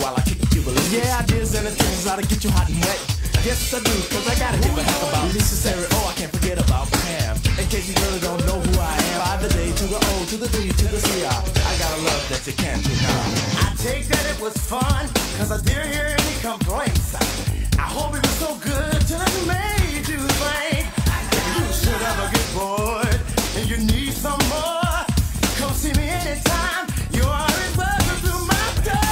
while I kick you believe. Yeah, ideas and intentions are to get you hot and wet. Yes, I do, cause I gotta give a heck about necessary. Oh, I can't forget about Pam. In case you really don't know who I am. By the day to the O, to the D, to the C, I got a love that you can't deny. I take that it was fun, cause I didn't hear any complaints. I hope it was so good till it made you think. If you should ever get bored and you need some more, come see me anytime. You are always welcome to my door.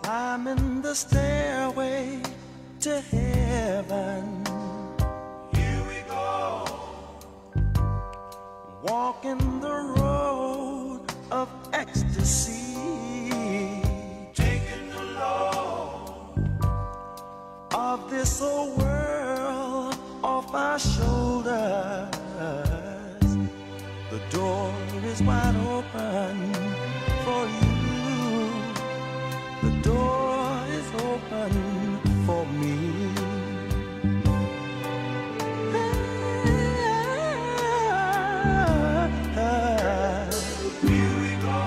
Climbing the stairway to heaven. Here we go. Walking the road of ecstasy. Taking the load of this old world off our shoulders. The door is wide open for you. The door is open for me. Here we go.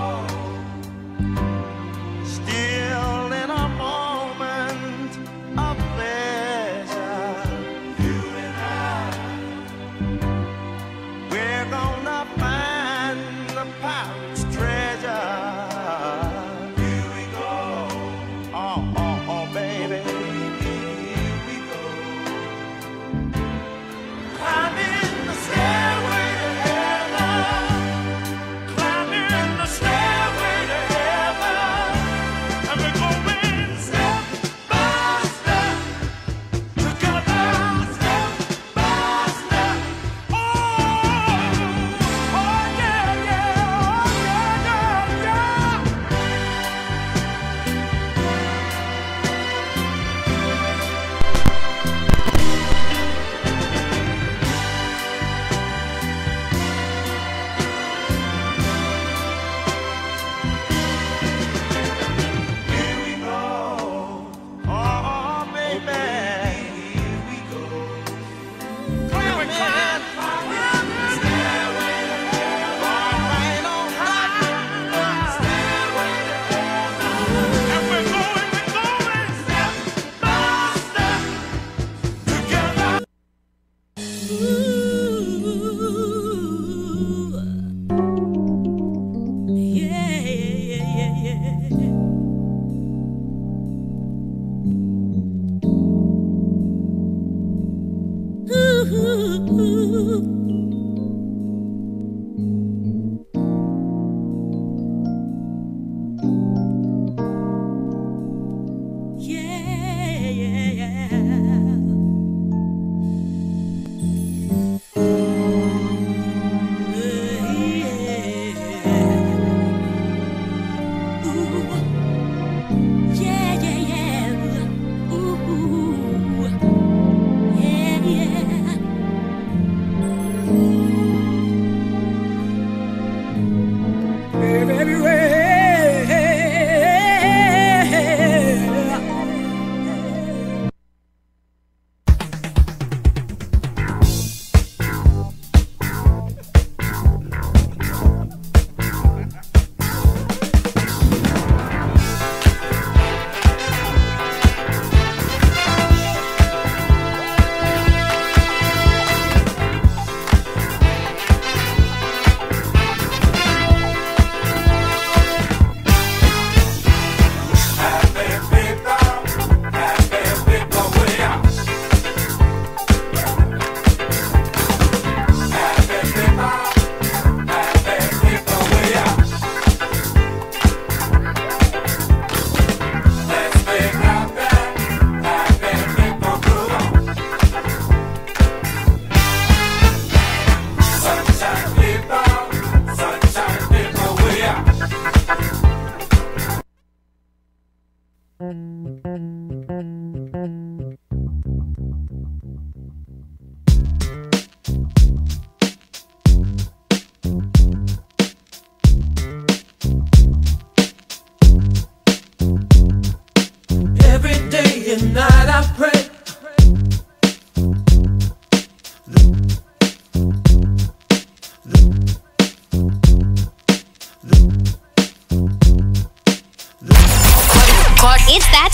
Still in a moment of pleasure. You and I, we're gonna find the pirate's treasure.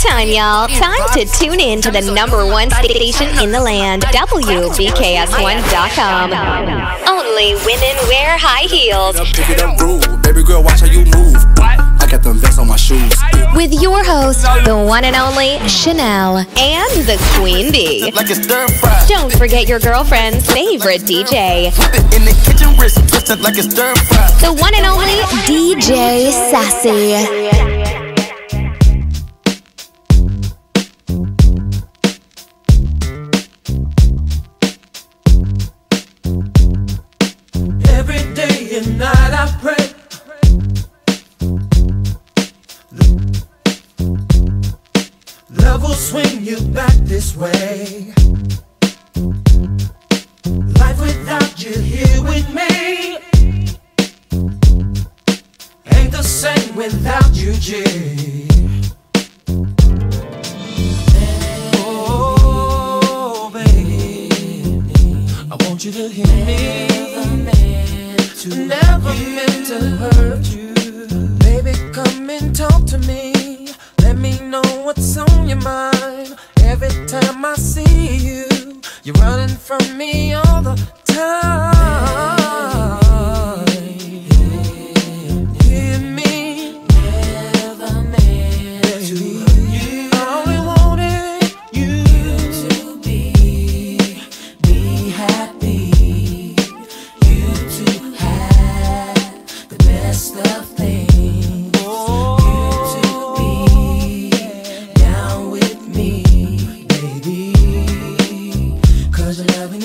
time, y'all. Time to tune in to the #1 station in the land, WBKS1.com. Only women wear high heels. Pick it up, rude. Baby girl, watch how you move. I got them vests on my shoes. With your host, the one and only Chanel, and the Queen Bee. Like it's stir fry. Don't forget your girlfriend's favorite DJ. Flip it in the kitchen, wrist twisted like it's stir fry. The one and only DJ Sassy. Every day and night I pray. Love will swing you back this way. Life without you here with me ain't the same without you, G. Oh, baby, I want you to hear me. Never meant to hurt you. Baby, come and talk to me. Let me know what's on your mind. Every time I see you, you're running from me all the time. Hear me. Never meant to hurt you. I only wanted you to be happy. You to have the best of things.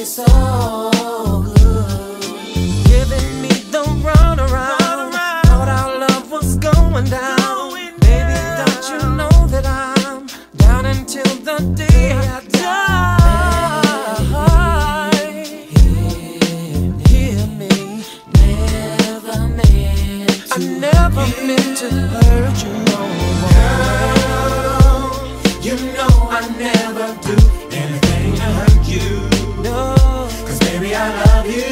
So good, giving me the run around. Thought our love was going down. Baby, don't you know that I'm down until the day I die? Hear me. Never meant to. I never meant to hurt you. Girl, you know I never do anything to hurt you. Baby, I love you.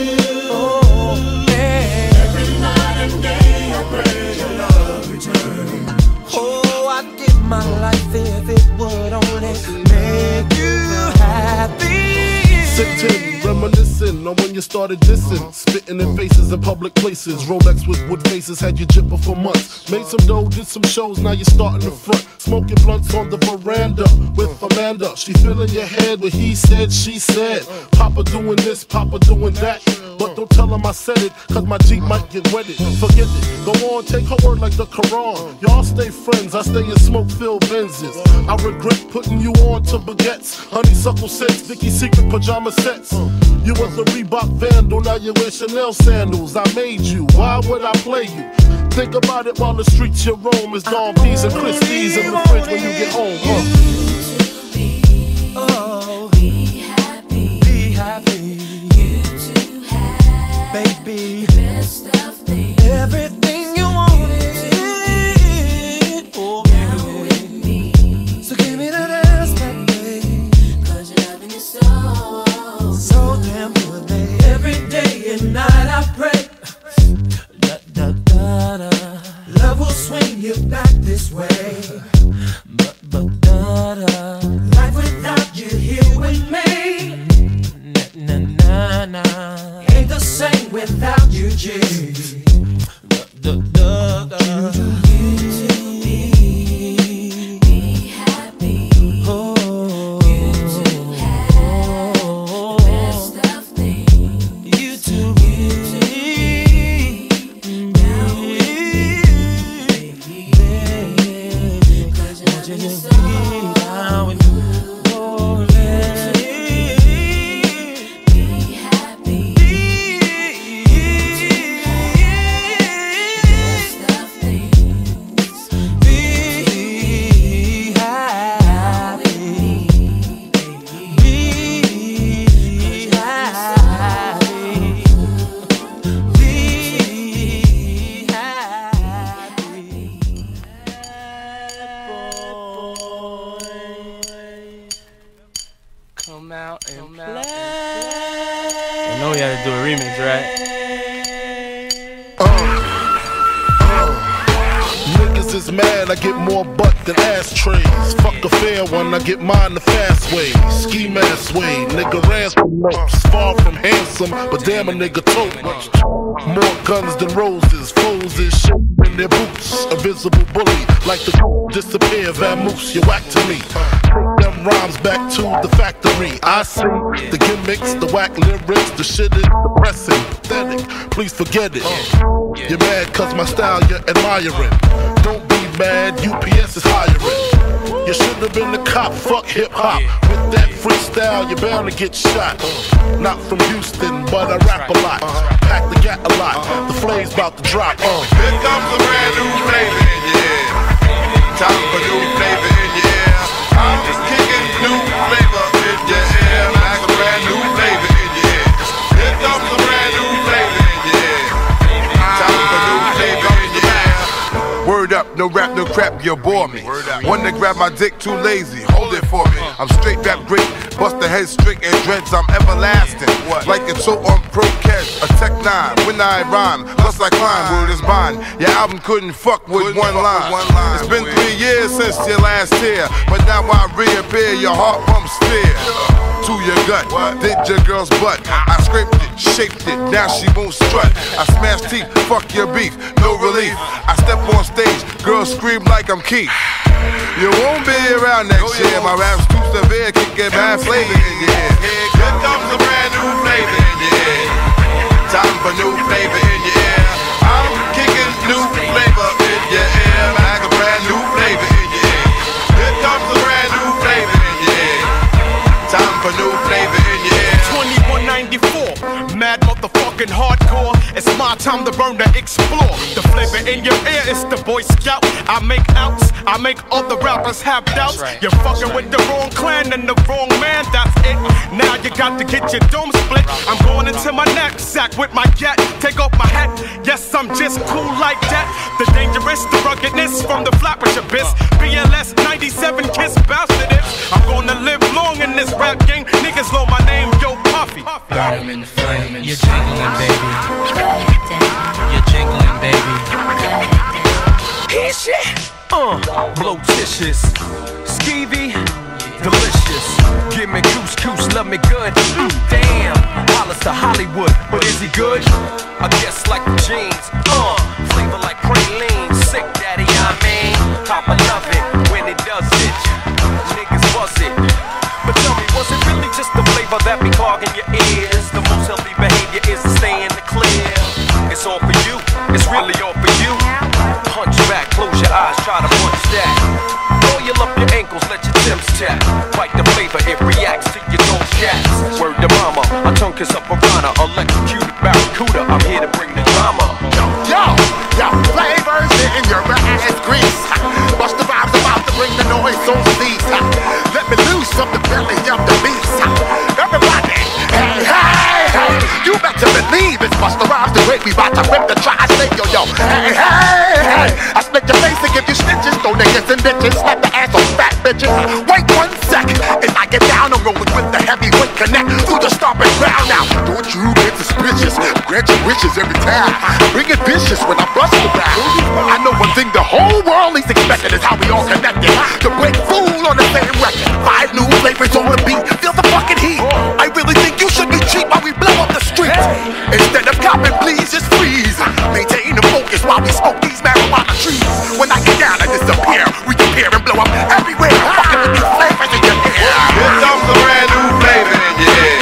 Oh, yeah. Every night and day I pray your love return. Oh, I'd give my life if it would only make you happy. Sitting, reminiscing on when you started dissing, spitting in faces in public places. Rolex with wood faces had you jipping for months. Made some dough, did some shows, now you're starting the front. Smoking blunts on the veranda with Amanda. She filling your head with he said, she said. Papa doing this, Papa doing that. But don't tell him I said it, cause my Jeep might get wetted. Forget it, go on, take her word like the Quran. Y'all stay friends, I stay in smoke-filled Benzes. I regret putting you on to baguettes. Honeysuckle sets, Vicky's Secret pajama sets. You was a Reebok vandal, now you wear Chanel sandals. I made you, why would I play you? Think about it while the streets you roam is Don P's and Christie's in the fridge when you get home. Oh, be happy. Be happy. You to have, baby, best of things. Everything you wanted. Oh, with me. So give me that ass back, baby. Cause your loving is so damn good, baby. Every day and night I pray. Da, da, da, da. Love will swing you back this way. But, da, da. Life without you here with me. Na, na, na, na. Ain't the same without you, G. Da, da, da, da. You to be happy. Oh, you to have the best of things. You to be down with me, baby. Cause you're so down with me. Oh, let it be happy. Be gets mad, I get more butt than ashtrays. Fuck a fair one, I get mine the fast way. Ski mask way, nigga ransom notes. Far from handsome, but damn a nigga tote. More guns than roses, foes is shit in their boots. A visible bully, like the disappear vamoose. You whack to me. Take them rhymes back to the factory. I see the gimmicks, the whack lyrics, the shit is depressing, pathetic. Please forget it. You're mad cause my style you're admiring. Don't be mad, UPS is hiring. You should have been the cop, fuck hip hop. With that freestyle, you're bound to get shot. Not from Houston, but I rap a lot. Pack the gat a lot. The flame's about to drop. Here comes a brand new flavor in your ear. Time for new flavor in your ear. I'm just kicking new flavor in your ear. Like a brand new flavor in your ear. Here comes a brand new flavor in your ear. Time for new flavor in your ear. Word up, no rap, no crap, you bore me. One to grab my dick, too lazy, hold it for me. I'm straight rap great, bust the head straight and dreads, I'm everlasting. Like it's so on pro catch, a tech 9, when I rhyme, plus I climb, word is bond. Your album couldn't fuck with one line. It's been 3 years since your last tear, but now I reappear, your heart pumps fear. To your gut, did your girl's butt. I scraped it, shaped it, now she won't strut. I smash teeth, fuck your beef, no relief. I step on stage, girls scream like I'm Keith. You won't be around next year, my rap's too severe, can get bad flavor in your ear. Here comes a brand new flavor in your ear. Time for new flavor in your ear. I'm kicking new flavor in your ear. Like a brand new flavor in your ear. Here comes a brand new flavor in your ear. Time for new flavor in your ear. 2194, mad motherfucking hardcore. It's my time to burn, to explore. The flavor in your ear is the Boy Scout. I make outs, I make other rappers have doubts. You're fucking with the wrong clan and the wrong man, that's it. Now you got to get your dome split. I'm going into my knapsack with my gat. Take off my hat, yes, I'm just cool like that. The dangerous, the ruggedness from the Flatbush abyss. BLS 97 Kiss bastard it. I'm gonna live long in this rap game. Niggas know my name, Yo Puffy. Burn 'em in the flame, you're jingling, baby. You're jingling, baby. Hear shit. Blotitious, skeevy, delicious. Give me couscous, love me good. Damn, Hollis to Hollywood, but is he good? I guess like the jeans. Flavor like praline, sick daddy, I mean. Papa love it when it does it. Niggas buzz it. But tell me, was it really just the flavor that be clogging your ears? The most healthy behavior is to stay in the clear. It's all for you, it's really all for you. Punch back, close your eyes, try to punch that. Oil up your ankles, let your Timbs tap. Bite the flavor, it reacts to your gold cats. Word to mama, a tongue kiss up piranha, electrocuted barracuda. I'm here to bring the drama. Yo, flavors in your ass grease. Bust the vibes about to bring the noise on these. Let me loose from the belly of the beast. Everybody, hey, you better believe it's Busta Rhymes the way we bout to rip the tri-state, yo. Hey, I split your face and give you stitches. Throw niggas and bitches, slap the ass on fat bitches. Wait 1 second, if I get down, I'm rolling with the heavyweight connect through the stomping ground. Now, don't you get suspicious? Grant your wishes every time. Bring it vicious when I bust the back. I know one thing the whole world is expecting is how we all connected. To break fool on the same record. 5 new flavors on the beat. Feel the fucking heat. I really think you should be cheap while we blow up the streets. Instead of copping, please just freeze. Maintain the focus while we smoke these marijuana trees. When I get down, I disappear. We compare and blow up everywhere. Fucking with these flavors in your ear. Here comes a brand new flavor in your ear.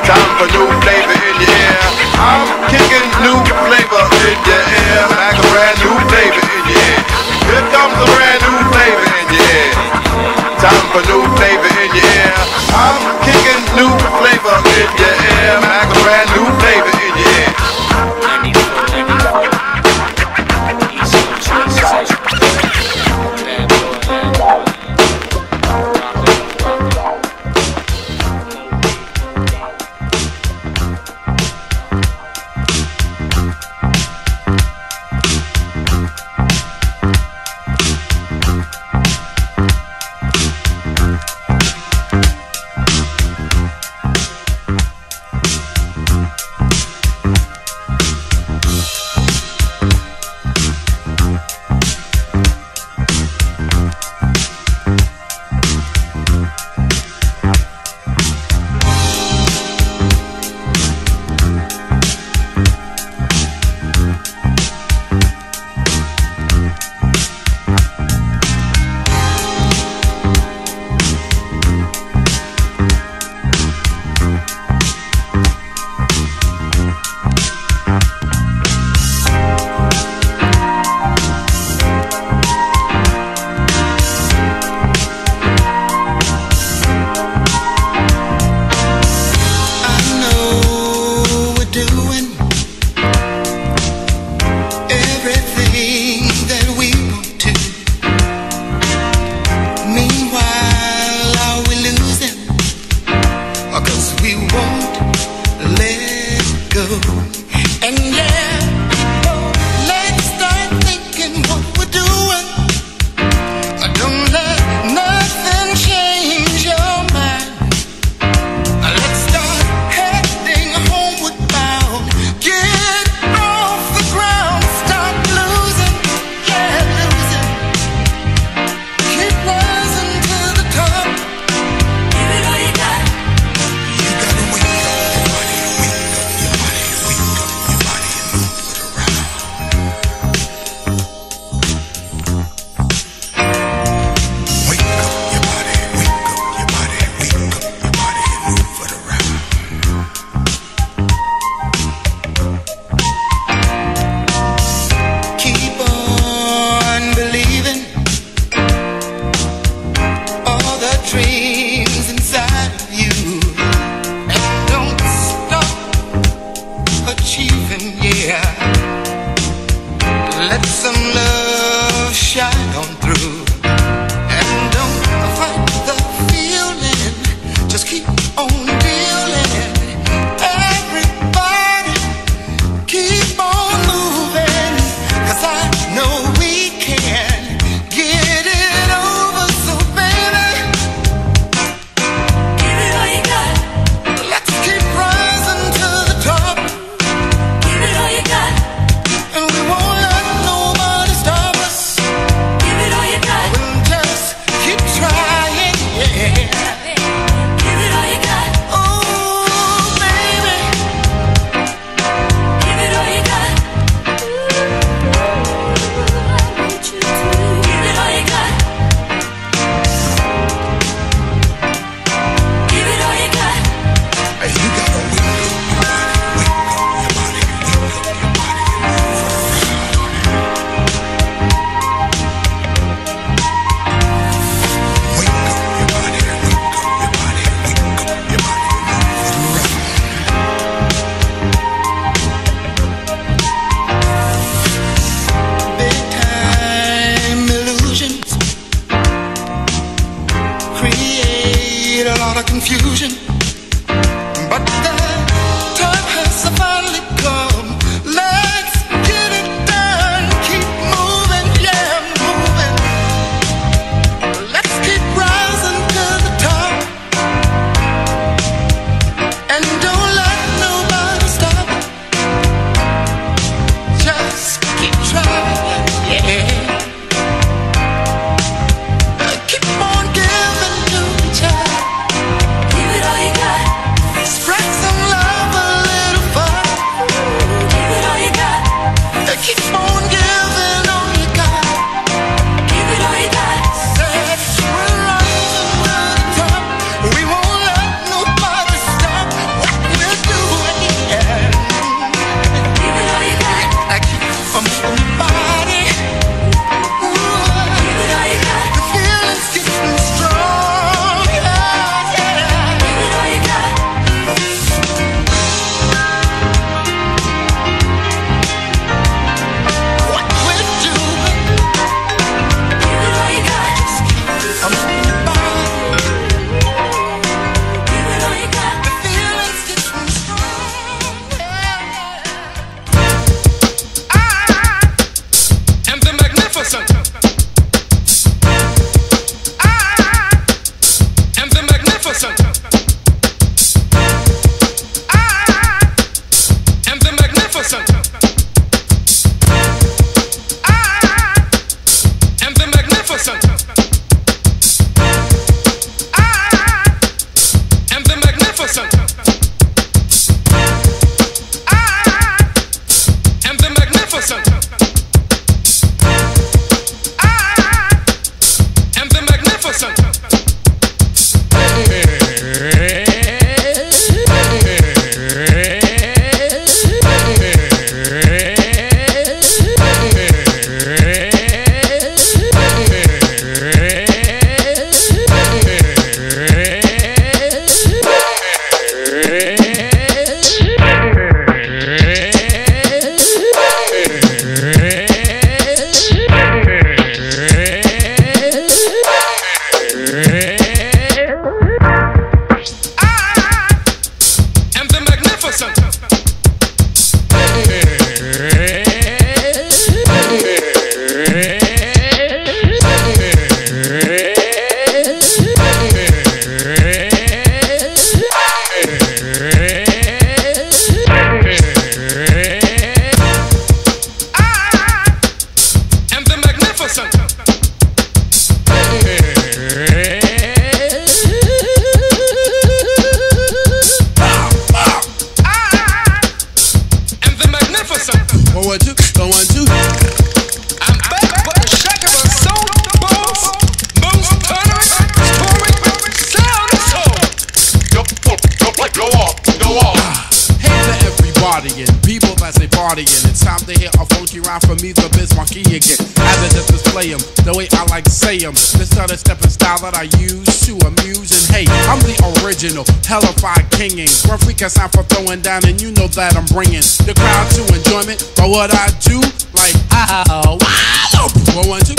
Time for new flavor in your ear. I'm kicking new flavor in your ear. Like a brand new flavor in your ear. Here comes a brand new flavor in your ear. Time for new flavor in your ear. I'm kicking new flavor in your ear. Like a brand new flavor in your ear. The 1, 2. I'm back for the shack of a soul boss. Most thundering, storming, sound of soul. Go off. Hey to everybody and people that say partying. It's time to hear a funky rhyme from me, the Biz Markie again. As I just display them, the way I like to say them. This other stepping style that I use to amuse. And hey, I'm the original, hellified kinging. One freak I sound for throwing down, and you know that I'm bringing the crowd to enjoyment. But what I do, like, wow, 1, 2.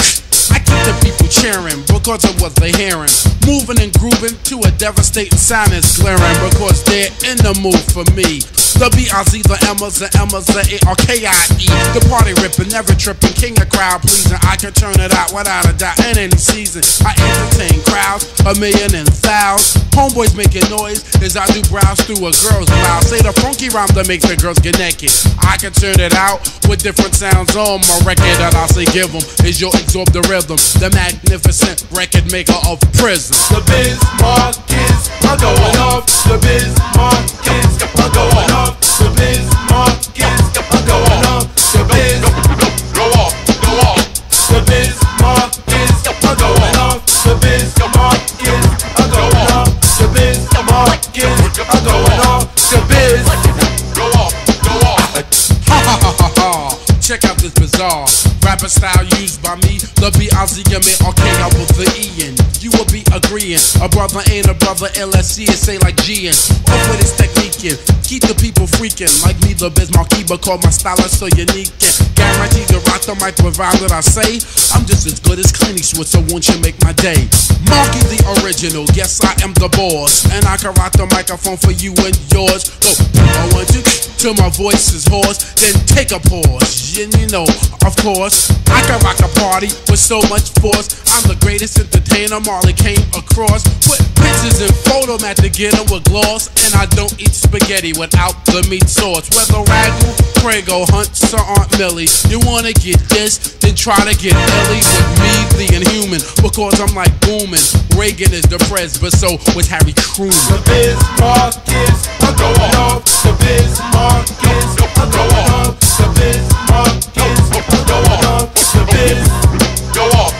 I keep the people cheering because of what they're hearing. Moving and grooving to a devastating sound is glaring because they're in the mood for me. The B-I-Z, the Emmas, the A-R-K-I-E. The party ripping, never tripping, king of crowd pleasing. I can turn it out without a doubt in any season. I entertain crowds, 1,000,000 and thousands. Homeboys making noise as I do browse through a girl's mouth. Say the funky rhyme that makes the girls get naked. I can turn it out with different sounds on my record that I say give them. Is your absorb the rhythm, the magnificent record maker of prison. The Biz Markies are going off. The Biz Markies are going off. The Biz Markies are going off. The Biz Go off. The Biz Markies are going off. The Biz Markies are going off. The Biz Markies are going off. The Biz Go off. Ha ha ha ha ha. Check out this bizarre rapper style used by me. The B-I-Z-M-A-R-K-I with the E-N. You will be agreeing. A brother ain't a brother, LSC is say like G-N. Off with his technique in. Keep the people freaking. Like me, the Biz Markie, but call my style is so unique. And guaranteed to rock the mic with rhyme that I say. I'm just as good as Clint Eastwood, so won't you make my day? Markie the original, yes I am the boss. And I can rock the microphone for you and yours. Go, 1, 2, till my voice is hoarse. Then take a pause. And you know, of course, I can rock a party with so much force. I'm the greatest entertainer Marley came across. Put pictures in photomat to get them with gloss. And I don't eat spaghetti without the meat sauce. Whether Ragu, Prego, Hunts, or Aunt Millie, you wanna get this, then try to get Ellie with me, the inhuman. Because I'm like booming. Reagan is the pres, but so was Harry Truman. The Biz Markies are going off. The Biz Markies are going off. The Biz Markies are going off. The Biz Go off.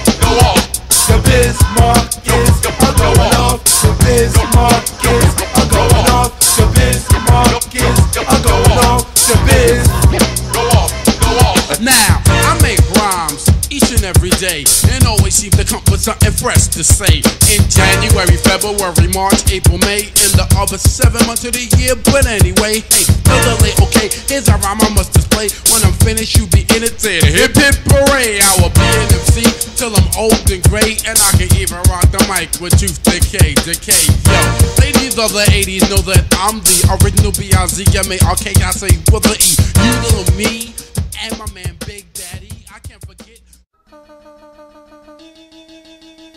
The Biz Markies are going off. The Biz Markies are going off. The Biz Markies are going off. The Biz Go off. Now, I make rhymes each and every day and always seem to come with something fresh to say. In January, February, March, April, May, and the other 7 months of the year. But anyway, hey, no delay, okay, here's a rhyme I must display. When I'm finished, you be in it, say hip hip parade. I will be an MC till I'm old and gray, and I can even rock the mic with Tooth Decay. Yo, ladies of the 80s know that I'm the original B-I-Z-M-A-R-K. I say with an E. You little me and my man Big Daddy. I can't forget.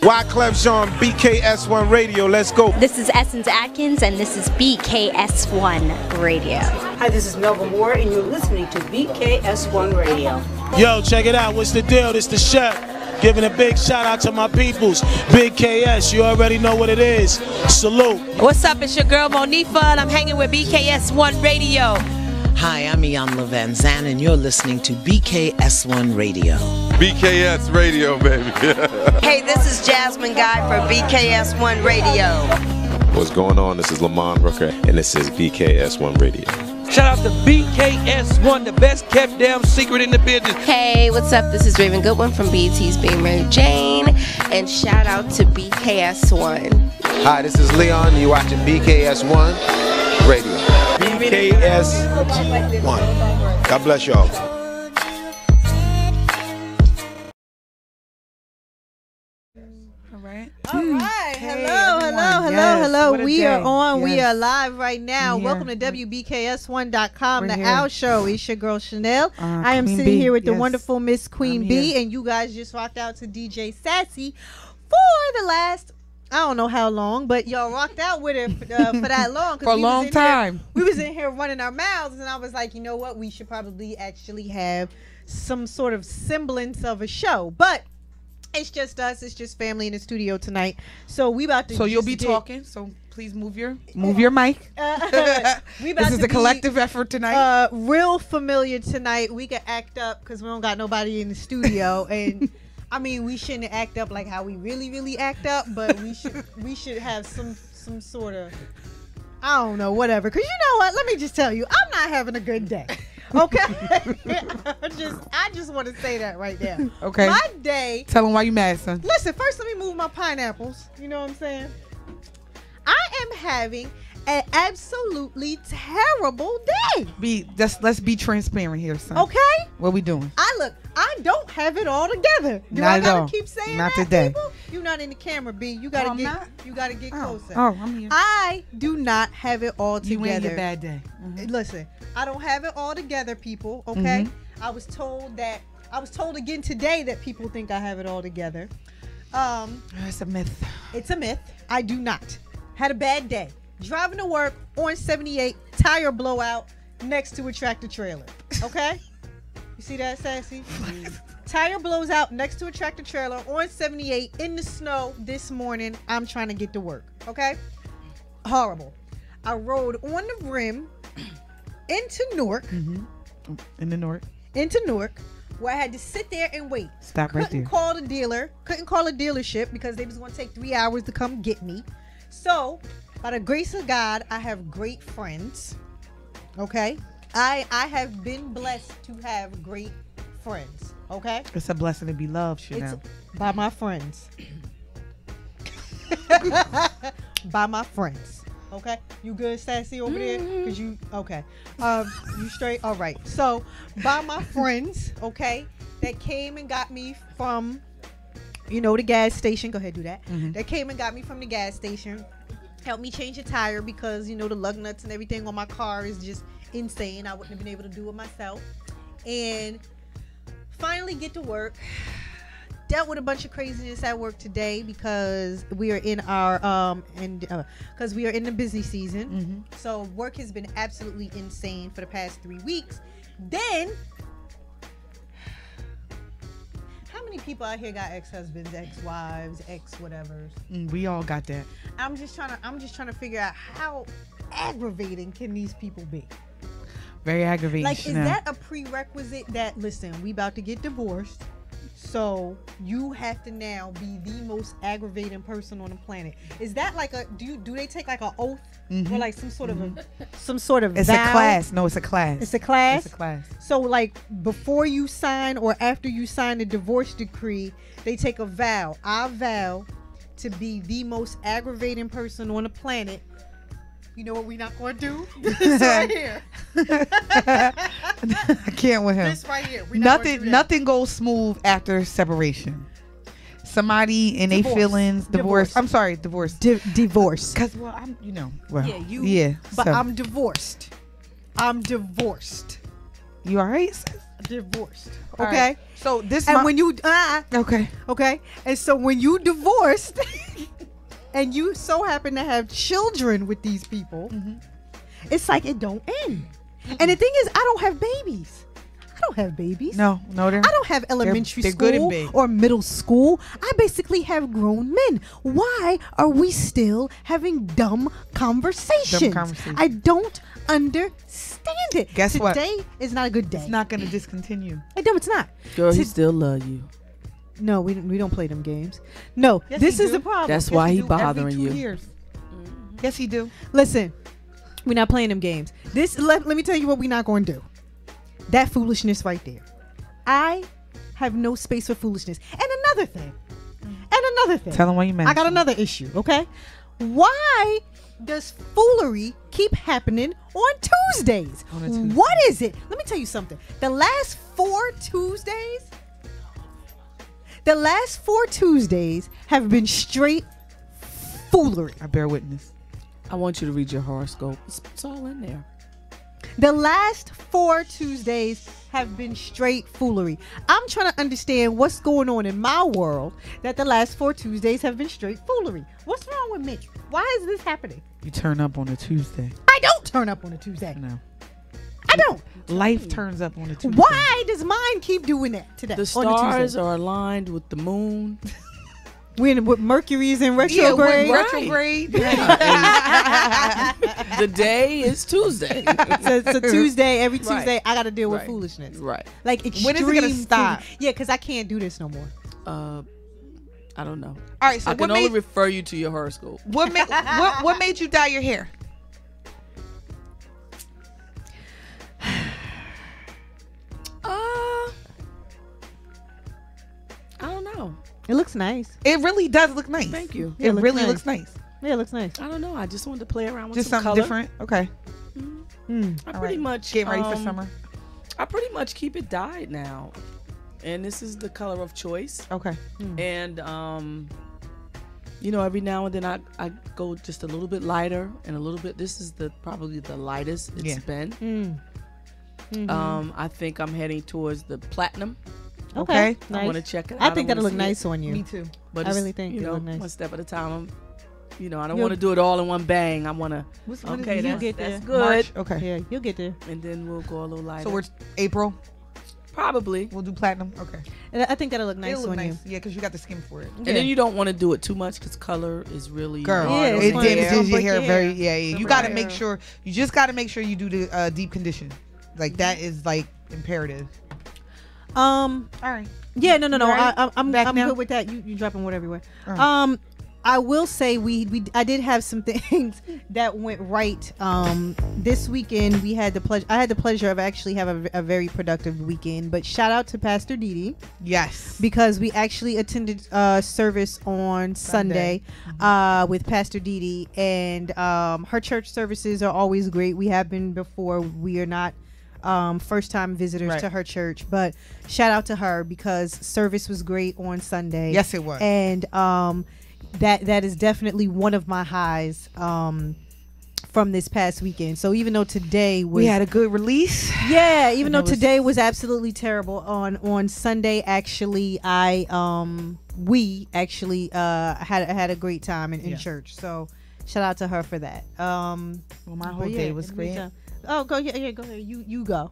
Wyclef Jean, BKS1 Radio, let's go. This is Essence Atkins, and this is BKS1 Radio. Hi, this is Melba Moore, and you're listening to BKS1 Radio. Yo, check it out. What's the deal? This the chef. Giving a big shout out to my peoples. Big KS, you already know what it is. Salute. What's up? It's your girl Monifa, and I'm hanging with BKS1 Radio. Hi, I'm Iyanla Van Zandt, and you're listening to BKS1 Radio. BKS Radio, baby. Hey, this is Jasmine Guy for BKS1 Radio. What's going on? This is Lamont Rooker, and this is BKS1 Radio. Shout out to BKS1, the best kept damn secret in the business. Hey, what's up? This is Raven Goodwin from BET's Being Mary Jane, and shout out to BKS1. Hi, this is Leon. You're watching BKS1 Radio. BKS1. God bless y'all. All right. Hello. We are on. Yes. We are live right now. Welcome to WBKS1.com, the Owl Show. It's your girl Chanel. I am sitting here with the wonderful Miss Queen B, and you guys just rocked out to DJ Sassy for the last, I don't know how long, but y'all rocked out with it for that long. For a long time. We was in here running our mouths, and I was like, you know what? We should probably actually have some sort of semblance of a show. But It's just us. It's just family in the studio tonight. So we about to. So you'll be talking. So please move your mic. We about This is a collective effort tonight. Real familiar tonight. We can act up because we don't got nobody in the studio, and I mean we shouldn't act up like how we really act up, but we should have some sort of, I don't know, whatever. Because you know what? Let me just tell you, I'm not having a good day. Okay, I just want to say that right now. Okay. My day. Tell them why you mad, son. Listen, first let me move my pineapples. You know what I'm saying? I am having an absolutely terrible day. Let's be transparent here, son. Okay. What we doing? I don't have it all together. Do Not I at gotta all. keep saying Not that, today. people? You're not in the camera, B. You gotta get closer. Oh, I'm here. I do not have it all together. You ain't your bad day. Listen, I don't have it all together, people. Okay. I was told again today that people think I have it all together. It's a myth. It's a myth. I do not. Had a bad day. Driving to work on 78, tire blowout next to a tractor trailer. Okay? You see that, Sassy? Tire blows out next to a tractor trailer on 78 in the snow this morning. I'm trying to get to work. Okay? Horrible. I rode on the rim into Newark. In the Newark. Into Newark, where I had to sit there and wait. Stop right there. Couldn't call the dealer. Couldn't call a dealership because they was going to take 3 hours to come get me. So, by the grace of God, I have great friends. Okay? I have been blessed to have great friends. Okay? It's a blessing to be loved, Chanel. By my friends. By my friends. Okay? You good, Sassy, over there? Cause you okay. You straight? All right. So, by my friends, okay, that came and got me from, the gas station. Go ahead, do that. That came and got me from the gas station. Helped me change a tire because, the lug nuts and everything on my car is just insane. I wouldn't have been able to do it myself. And finally get to work. Dealt with a bunch of craziness at work today because we are in our because we are in the busy season. So work has been absolutely insane for the past 3 weeks. Then how many people out here got ex-husbands, ex-wives, ex-whatevers? We all got that. I'm just trying to figure out how aggravating can these people be. Very aggravating. Like, is that a prerequisite that, listen, we about to get divorced, so you have to now be the most aggravating person on the planet? Is that like do they take like an oath or like some sort of It's vow? a class. No, it's a class. It's a class? It's a class. So like before you sign or after you sign the divorce decree, they take a vow. I vow to be the most aggravating person on the planet. You know what we're not going to do? This right here. I can't with him. This right here. Nothing goes smooth after separation. Somebody in their feelings, divorce. I'm sorry, divorce. Divorce. Because, I'm, But I'm divorced. You all right? Divorced. All Okay. right. So this and when you okay. And so when you divorced and you so happen to have children with these people, it's like it don't end. And the thing is, I don't have babies. No, I don't have elementary they're school good and big. or middle school. I basically have grown men. Why are we still having dumb conversations? I don't understand it. Guess what? Today is not a good day. It's not going to discontinue. No, it's not. Girl, he still love you. No, we don't play them games. No, Yes, this he is do. the problem. That's why he Every bothering 2 you. years. Yes, he do. Listen, we're not playing them games. Let me tell you what we're not going to do. That foolishness right there. I have no space for foolishness. And another thing. Tell him why you mad. I got another issue, okay? Why does foolery keep happening on Tuesdays? On a Tuesday. What is it? Let me tell you something. The last 4 Tuesdays have been straight foolery. I bear witness. I want you to read your horoscope. It's all in there. The last 4 Tuesdays have been straight foolery. I'm trying to understand what's going on in my world that the last 4 Tuesdays have been straight foolery. What's wrong with me? Why is this happening? You turn up on a Tuesday. I don't turn up on a Tuesday. No. I don't. Life turns up on a Tuesday. Why does mine keep doing that today? The stars are aligned with the moon. When Mercury's in retrograde. Yeah, retrograde. The day is Tuesday. So Tuesday, every Tuesday, I got to deal with foolishness. Right. Like extreme. When is it gonna stop? Yeah, because I can't do this no more. I don't know. All right, so I can only refer you to your horoscope. What made you dye your hair? I don't know. It looks nice. It really does look nice. Thank you. It really looks nice. Yeah, it looks nice. I don't know. I just wanted to play around with Just some something color. different. Okay. I pretty much getting ready for summer. I pretty much keep it dyed now, and this is the color of choice. Okay. And every now and then I go just a little bit lighter and a little bit. This is probably the lightest it's been. I think I'm heading towards the platinum. Okay. I want to check it out. I think that'll look nice on you. Me too. But I really think it'll look nice. One step at a time. I don't want to do it all in one bang. I want to. Okay, that's good. March. Okay. Yeah, you'll get there. And then we'll go a little lighter. So we're April. Probably. We'll do platinum. Okay. And I think that'll look nice on you. Yeah, because you got the skin for it. And then you don't want to do it too much because color is really girl. Yeah, it funny. damages your hair Yeah. very. Yeah. You got to make sure. You just got to make sure you do the deep condition. Like that is like imperative. All right. Yeah, no. Right? I'm Back now? good with that. You dropping word everywhere. Right. I will say I did have some things that went right. This weekend I had the pleasure of actually having a very productive weekend. But shout out to Pastor Didi. Yes. Because we actually attended service on Sunday with Pastor Didi, and her church services are always great. We have been before. We are not first time visitors to her church, but shout out to her because service was great on Sunday. Yes, it was. And that is definitely one of my highs from this past weekend. So even though today we had a good release, even though today was absolutely terrible, on Sunday actually we actually had a great time in church. So shout out to her for that. Well, my whole day was great. Oh, go ahead. You go.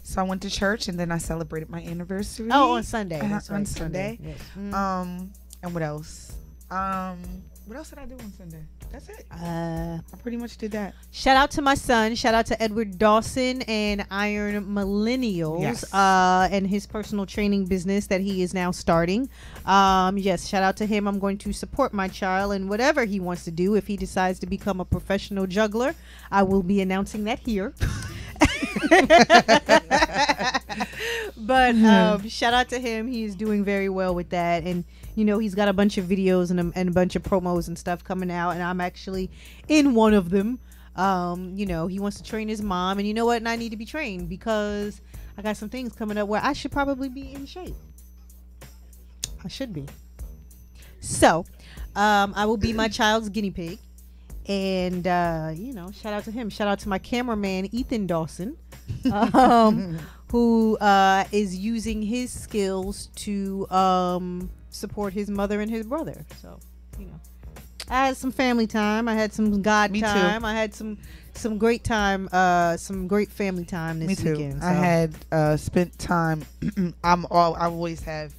So I went to church and then I celebrated my anniversary. Oh, on Sunday. That's right, on Sunday. Yes. And what else? What else did I do on Sunday? That's it. I pretty much did that. Shout out to my son. Shout out to Edward Dawson and Iron Millennials. Yes. And his personal training business that he is now starting. Yes, shout out to him. I'm going to support my child in whatever he wants to do. If he decides to become a professional juggler, I will be announcing that here. But shout out to him. He is doing very well with that, and he's got a bunch of videos and a bunch of promos and stuff coming out, and I'm actually in one of them. He wants to train his mom, and you know what? And I need to be trained because I got some things coming up where I should probably be in shape. I should be. So I will be my child's guinea pig. And shout out to him. Shout out to my cameraman Ethan Dawson, who is using his skills to support his mother and his brother. So I had some family time. I had some God time. I had some great time. Some great family time this weekend. So. I had spent time. I always have.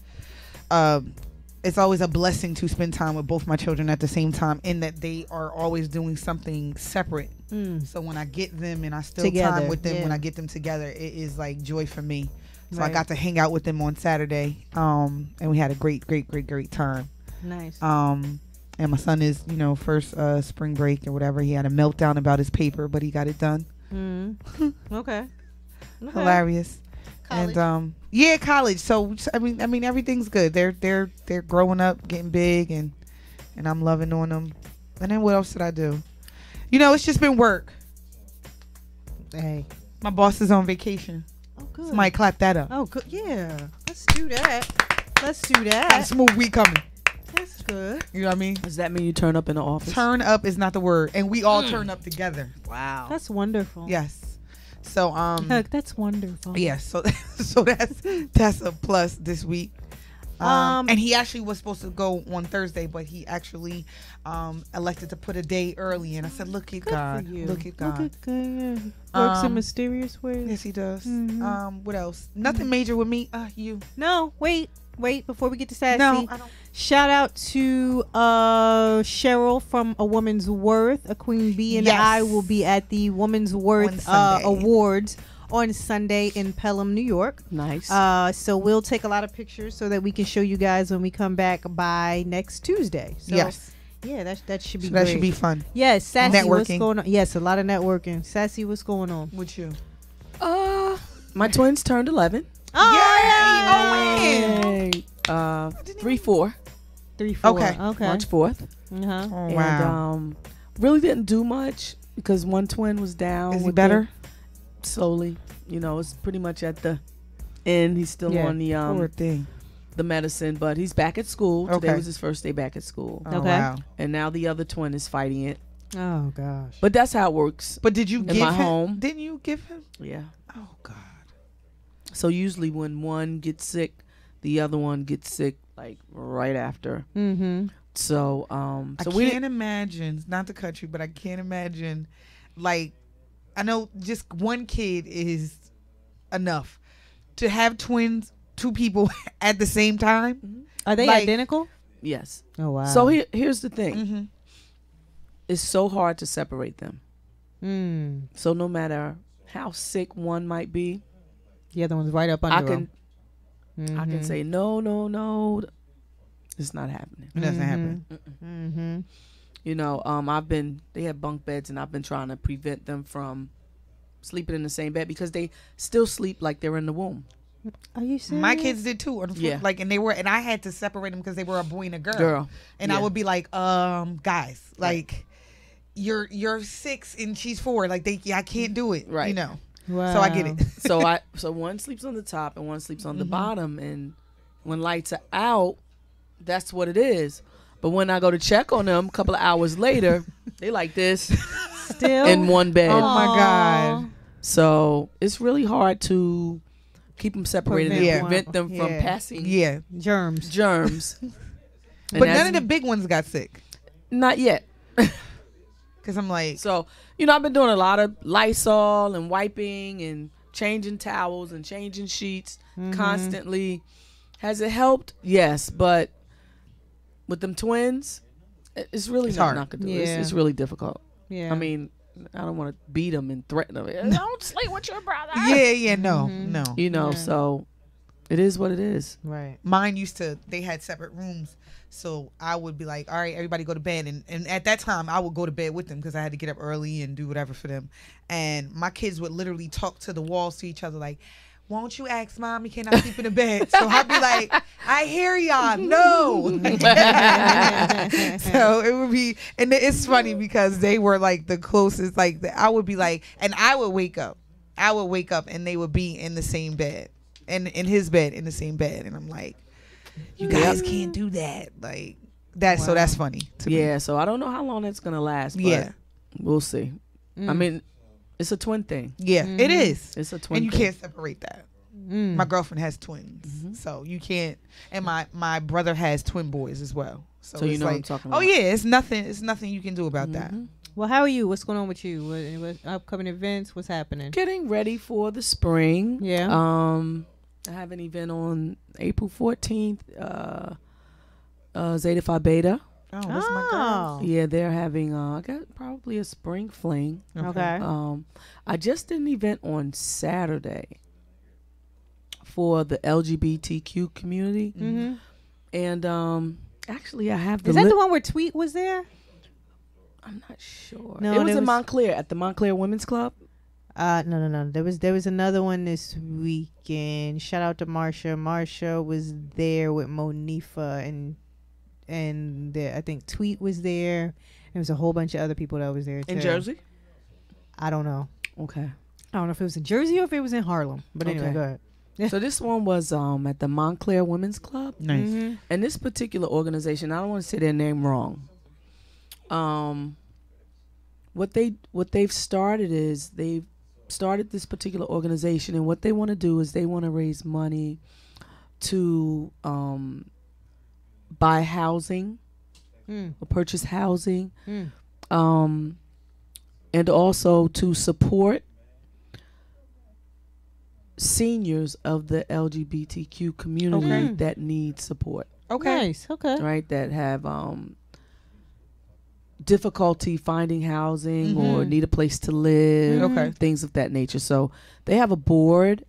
It's always a blessing to spend time with both my children at the same time, in that they are always doing something separate. So when I get them and I still Together, time with them, yeah. when I get them together, it is like joy for me. So I Right. got to hang out with them on Saturday, and we had a great time. Nice. And my son is, first spring break or whatever. He had a meltdown about his paper, but he got it done. Okay. Hilarious. College. And college. So I mean everything's good. They're growing up, getting big, and I'm loving on them. And then what else did I do? It's just been work. Hey, my boss is on vacation. Oh, good. Somebody clap that up. Oh, good. Yeah. Let's do that. Got a smooth week coming. That's good. You know what I mean? Does that mean you turn up in the office? Turn up is not the word, and we all turn up together. Wow. That's wonderful. Yes. So that's wonderful. Yes. So that's a plus this week. And he actually was supposed to go on Thursday, but he actually elected to put a day early. And I said, "Look at God! Look at God! Works in mysterious ways." Yes, he does. What else? Nothing major with me. You? No, wait. Before we get to Sassy, No, I don't. Shout out to Cheryl from A Woman's Worth. A Queen Bee and I will be at the Woman's Worth Awards on Sunday in Pelham, New York. Nice. So we'll take a lot of pictures so that we can show you guys when we come back by next Tuesday. So, yes. Yeah, that should be So great. that should be fun. Yes, Sassy, what's Networking. going on? Yes, a lot of networking. Sassy, what's going on with you? My twins turned 11. Yay! 3-4. 3-4. Okay. March 4th. Uh-huh. Oh, And wow. really didn't do much because one twin was down. Is he with better? Slowly. It's pretty much at the end. He's still on the poor thing. the medicine, but he's back at school. Today Okay. was his first day back at school. Oh, wow. And now the other twin is fighting it. Oh gosh. But that's how it works. But did you in give my him? home? Didn't you give him? Yeah. Oh God. So usually when one gets sick, the other one gets sick like right after. Mm-hmm. So I can't imagine. Not to cut you, but I can't imagine. Like, I know just one kid is enough to have twins, two people at the same time. Are they identical? Yes. Oh wow. So here's the thing. Mm-hmm. It's so hard to separate them. Mm. So no matter how sick one might be, the other one's right up under I can Mm-hmm. say no. It's not happening. It doesn't happen. Mm-hmm. They have bunk beds, and I've been trying to prevent them from sleeping in the same bed because they still sleep like they're in the womb. Are you serious? My kids did too. Yeah. Like, and I had to separate them because they were a boy and a girl. And Yeah. I would be like, guys, like, you're 6 and she's 4. Like, I can't do it. Right. Wow. So I get it. So one sleeps on the top and one sleeps on the bottom, and when lights are out, that's what it is. But when I go to check on them a couple of hours later, they like this still in one bed. Oh my God. So it's really hard to keep them separated and prevent them from passing germs. But none of the big ones got sick. Not yet. Because I'm like, so I've been doing a lot of Lysol and wiping and changing towels and changing sheets constantly. Has it helped? Yes, but with them twins, it's really hard. not gonna do. It's really difficult. Yeah. I mean, I don't want to beat them and threaten them. Don't sleep with your brother. No. So it is what it is. Right. Mine they had separate rooms. So I would be like, all right, everybody go to bed. And at that time, I would go to bed with them because I had to get up early and do whatever for them. And my kids would literally talk to the walls to each other like, won't you ask Mommy, can I sleep in the bed? So I'd be like, I hear y'all. No. So it would be, and it's funny because they were like the closest, like I would be like, and I would wake up and they would be in the same bed and in his bed in the same bed. And I'm like, you guys can't do that. Like that. Wow. So that's funny to me. So I don't know how long that's going to last. But we'll see. I mean, it's a twin thing. Yeah, it is. It's a twin and you thing. can't separate that. My girlfriend has twins, so you can't. And my brother has twin boys as well. So you it's know like, what I'm talking about. Oh yeah, it's nothing. It's nothing you can do about that. Well, how are you? What's going on with you? What upcoming events? What's happening? Getting ready for the spring. Yeah. I have an event on April 14th. Zeta Phi Beta. Oh, that's my girl. Yeah, they're having I got probably a spring fling. Okay. I just did an event on Saturday for the LGBTQ community. And actually I have Is that the one where Tweet was there? I'm not sure. No, it was in Montclair at the Montclair Women's Club. No. There was another one this weekend. Shout out to Marsha. Marsha was there with Monifa and I think Tweet was there. There was a whole bunch of other people that was there too. In Jersey? I don't know. Okay. I don't know if it was in Jersey or if it was in Harlem. But anyway, go ahead. So this one was at the Montclair Women's Club. Nice. And this particular organization, I don't want to say their name wrong. What they've started is they've started this particular organization, and what they want to do is they want to raise money to buy housing or purchase housing, and also to support seniors of the LGBTQ community that need support. Nice. Okay. Right, that have difficulty finding housing or need a place to live, things of that nature. So they have a board.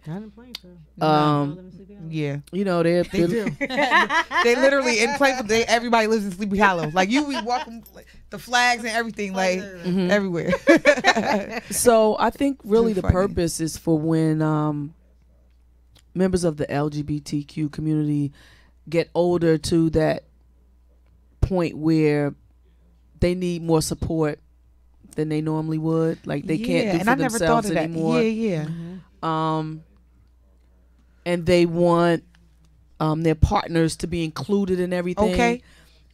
Yeah, you know they do. They literally in Plainfield. Everybody lives in Sleepy Hollow. Like we walking the flags and everything, like everywhere. So I think really the purpose is for when members of the LGBTQ community get older to that point where they need more support than they normally would. Like they can't do for themselves anymore. And they want their partners to be included in everything,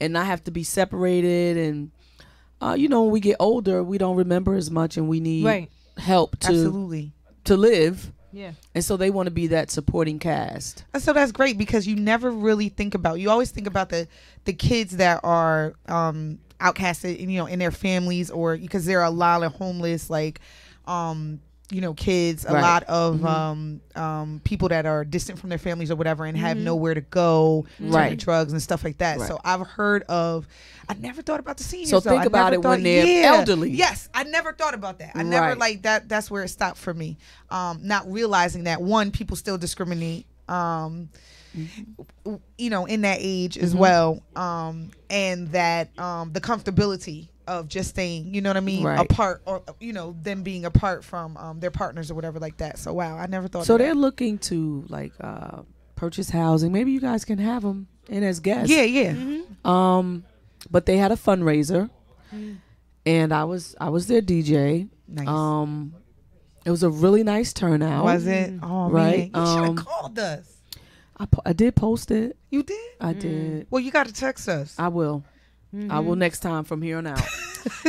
and not have to be separated. And when we get older, we don't remember as much, and we need help to live. Yeah. And so they want to be that supporting cast. And so that's great because you never really think about. You always think about the kids that are outcasted, in their families, or because there are a lot of homeless, like kids, a lot of people that are distant from their families or whatever, and have nowhere to go, to drugs and stuff like that. So I've heard of. I never thought about the seniors. So think about it when they're elderly. Yes, I never thought about that. I never like that. That's where it stopped for me. Not realizing that people still discriminate. In that age as well, and that the comfortability of just staying, apart, or them being apart from their partners or whatever like that. So wow, I never thought. So of that. they're looking to purchase housing. Maybe you guys can have them in as guests. Yeah. But they had a fundraiser, and I was their DJ. Nice. It was a really nice turnout. Was it? Oh right. Man, you should have called us. I did post it. You did? I did. Well, you got to text us. I will. I will next time from here on out.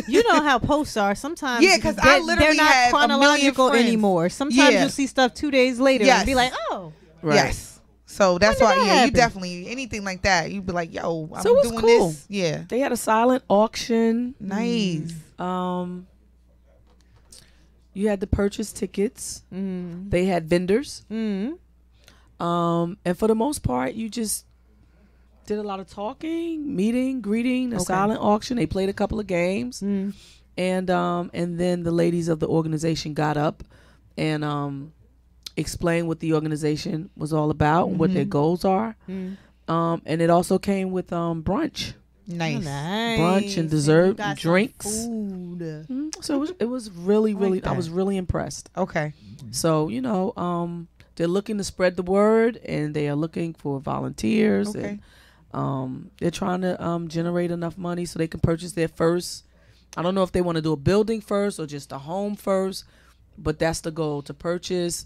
You know how posts are. Sometimes because I literally they're not have chronological anymore. Sometimes you'll see stuff 2 days later and be like, oh. Right. Yes. So that's why, you definitely, anything like that, you'd be like, yo, I'm doing cool. this. Yeah. They had a silent auction. Nice. You had to purchase tickets. They had vendors. And for the most part, you just did a lot of talking, meeting, greeting, a silent auction. They played a couple of games. And then the ladies of the organization got up and explain what the organization was all about and what their goals are. And it also came with brunch. Nice. Brunch and dessert and drinks. So it was really, I was really impressed. Okay. So, they're looking to spread the word, and they are looking for volunteers. Okay. And they're trying to generate enough money so they can purchase their first. I don't know if they want to do a building first or just a home first, but that's the goal, to purchase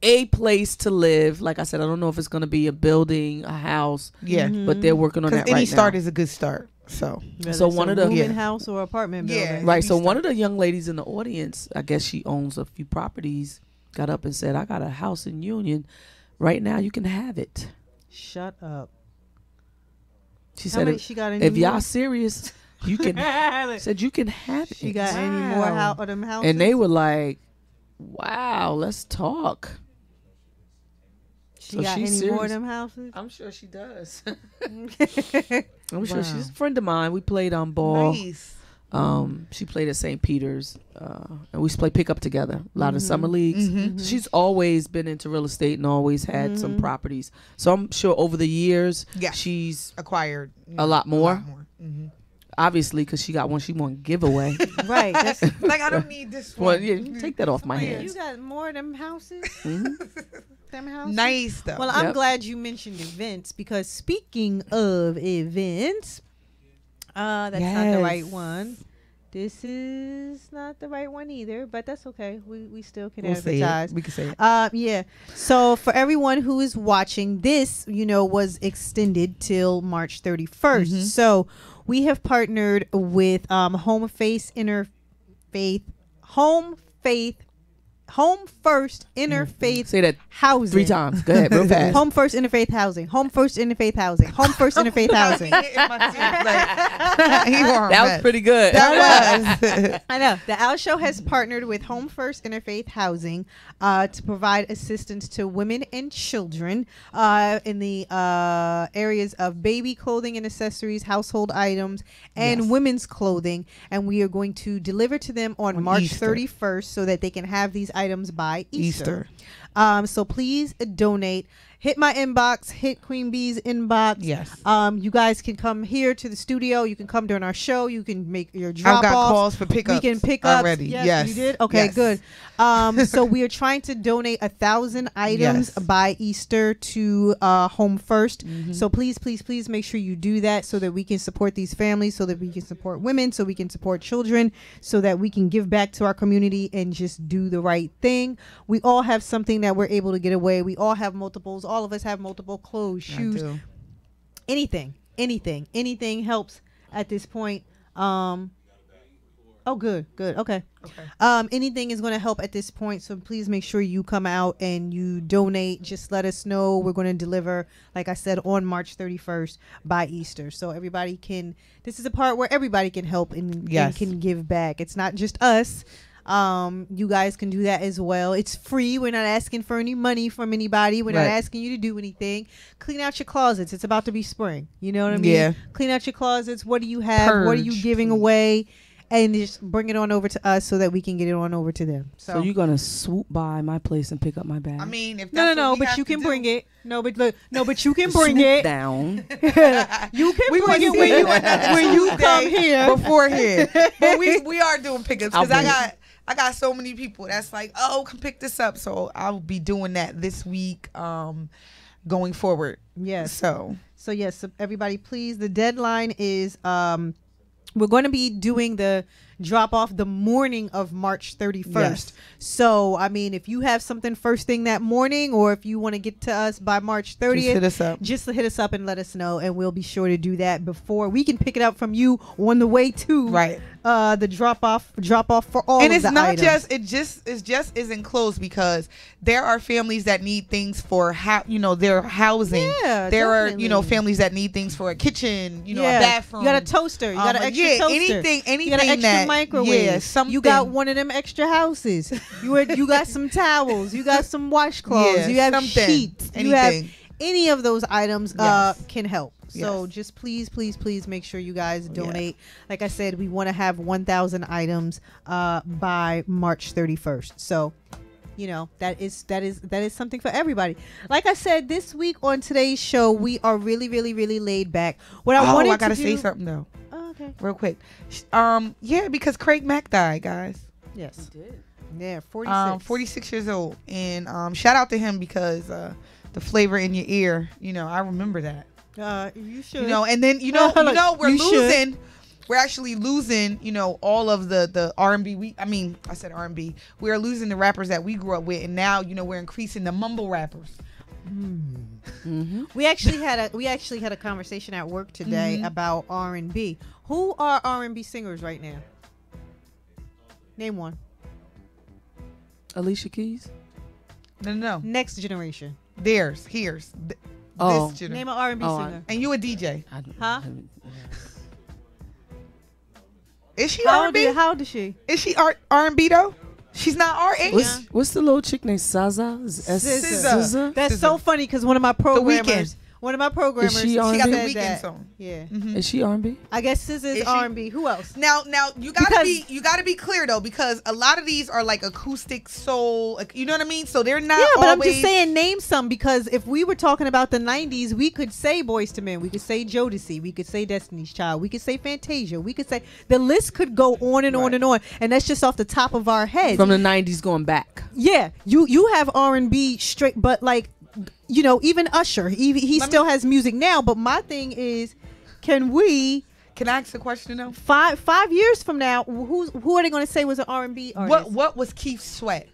a place to live. Like I said, I don't know if it's going to be a building, a house. Yeah. But they're working on that right now. Any start is a good start. So one of the moving house or apartment building. Right. So one of the young ladies in the audience, I guess she owns a few properties, got up and said, I got a house in Union. Right now you can have it. Shut up. She said, if y'all serious, you can. Said you can have it. She got any more of them houses? And they were like, wow, let's talk. She got any more of them houses? I'm sure she does. I'm sure she's a friend of mine. We played on ball. Nice. She played at St. Peter's, and we used to play pickup together. A lot of summer leagues. She's always been into real estate and always had some properties. So I'm sure over the years, she's acquired a lot more. Obviously, because she got one she won't give away. Right. That's like, I don't need this one. Well, yeah, you take that off my hands. You got more of them houses? Them houses? Nice, though. Well, I'm glad you mentioned events, because speaking of events, that's not the right one. This is not the right one either, but that's okay. We still can advertise. We can say it. Yeah. So for everyone who is watching, this, was extended till March 31st. So we have partnered with Home Faith Home First Interfaith Say that Housing. 3 times. Go ahead, real fast. Home First Interfaith Housing. Home First Interfaith Housing. Home First Interfaith Housing. That was pretty good. That was. I know. The Owl Show has partnered with Home First Interfaith Housing to provide assistance to women and children in the areas of baby clothing and accessories, household items, and women's clothing. And we are going to deliver to them on March Easter. 31st so that they can have these items by Easter. Easter. So please donate. Hit my inbox. Hit Queen Bee's inbox. Yes. You guys can come here to the studio. You can come during our show. You can make your drop I've got off. calls for pickups. We can pick up already. Yes, Yes. you did. Okay, Yes. good. So we are trying to donate 1,000 items by Easter to Home First. So please, please, please make sure you do that so that we can support these families, so that we can support women, so we can support children, so that we can give back to our community and just do the right thing. We all have something that we're able to get away. We all have multiples. All of us have multiple clothes, shoes, anything helps at this point. Oh, good. Okay. Anything is going to help at this point, so please make sure you come out and you donate. Just let us know. We're going to deliver, like I said, on March 31st by Easter. So everybody can, this is a part where everybody can help and can give back. It's not just us. You guys can do that as well. It's free. We're not asking for any money from anybody. We're not asking you to do anything. Clean out your closets. It's about to be spring. You know what I mean? Yeah. Clean out your closets. What do you have? Purge, what are you giving away? And just bring it on over to us so that we can get it on over to them. So you're gonna swoop by my place and pick up my bag? I mean, if No, but you can bring it. No, but you can bring it down. You can bring it when you come here beforehand. But we are doing pickups because I'll bring I got so many people that's like, oh, come pick this up. So I'll be doing that this week, going forward. Yes. So yes, so everybody, please. The deadline is we're going to be doing the drop off the morning of March 31st. Yes. So, I mean, if you have something first thing that morning, or if you want to get to us by March 30th, Just hit us up. Just hit us up and let us know, and we'll be sure to do that before we can pick it up from you on the way to the drop off for all and of it's the not items. it just isn't closed because there are families that need things for their housing. Yeah, there definitely. are families that need things for a kitchen, a Yeah. bathroom. You got a toaster. You got an extra toaster. anything You got an extra that microwave. Yeah, something. You got one of them extra houses. You got some towels. You got some washcloths. Yeah, you have something. sheets. You Anything. have any of those items can help. So Yes. just please make sure you guys donate. Like I said, we want to have 1,000 items by March 31st. So that is something for everybody. Like I said, this week on today's show, we are really, really, really laid back. What I wanted I gotta to say do, something though. Oh, okay. Real quick. Because Craig Mack died, guys. Yes. He did. Yeah, 46. 46 years old. And shout out to him because the flavor in your ear, I remember that. You should. And then we're losing. We're actually losing, all of the R&B. I said R&B. We're losing the rappers that we grew up with, and now, we're increasing the mumble rappers. Mm-hmm. We actually had a conversation at work today about R&B. Who are R&B singers right now? Name one. Alicia Keys. No. Next generation. Here's. This generation. Name an R&B singer. And you a DJ. Huh? Is she R&B? How old is she? Is she R&B though? She's not our age. What's the little chick named Saza? SZA. That's so funny because one of my programmers. One of my programmers, she got R&B? the Weeknd song. Yeah. Mm-hmm. Is she R&B? I guess SZA's R&B. Who else? Now you gotta be clear though, because a lot of these are like acoustic soul. You know what I mean? So they're not. Yeah, but always... I'm just saying, name some, because if we were talking about the '90s, we could say Boyz II Men, we could say Jodeci, we could say Destiny's Child, we could say Fantasia, we could say the list could go on and on and on, and that's just off the top of our heads. From the '90s going back. Yeah, you have R&B straight, but like. Even Usher, he still has music now. But my thing is, can I ask a question though? 5 years from now, who are they going to say was an R&B artist? What was Keith Sweat?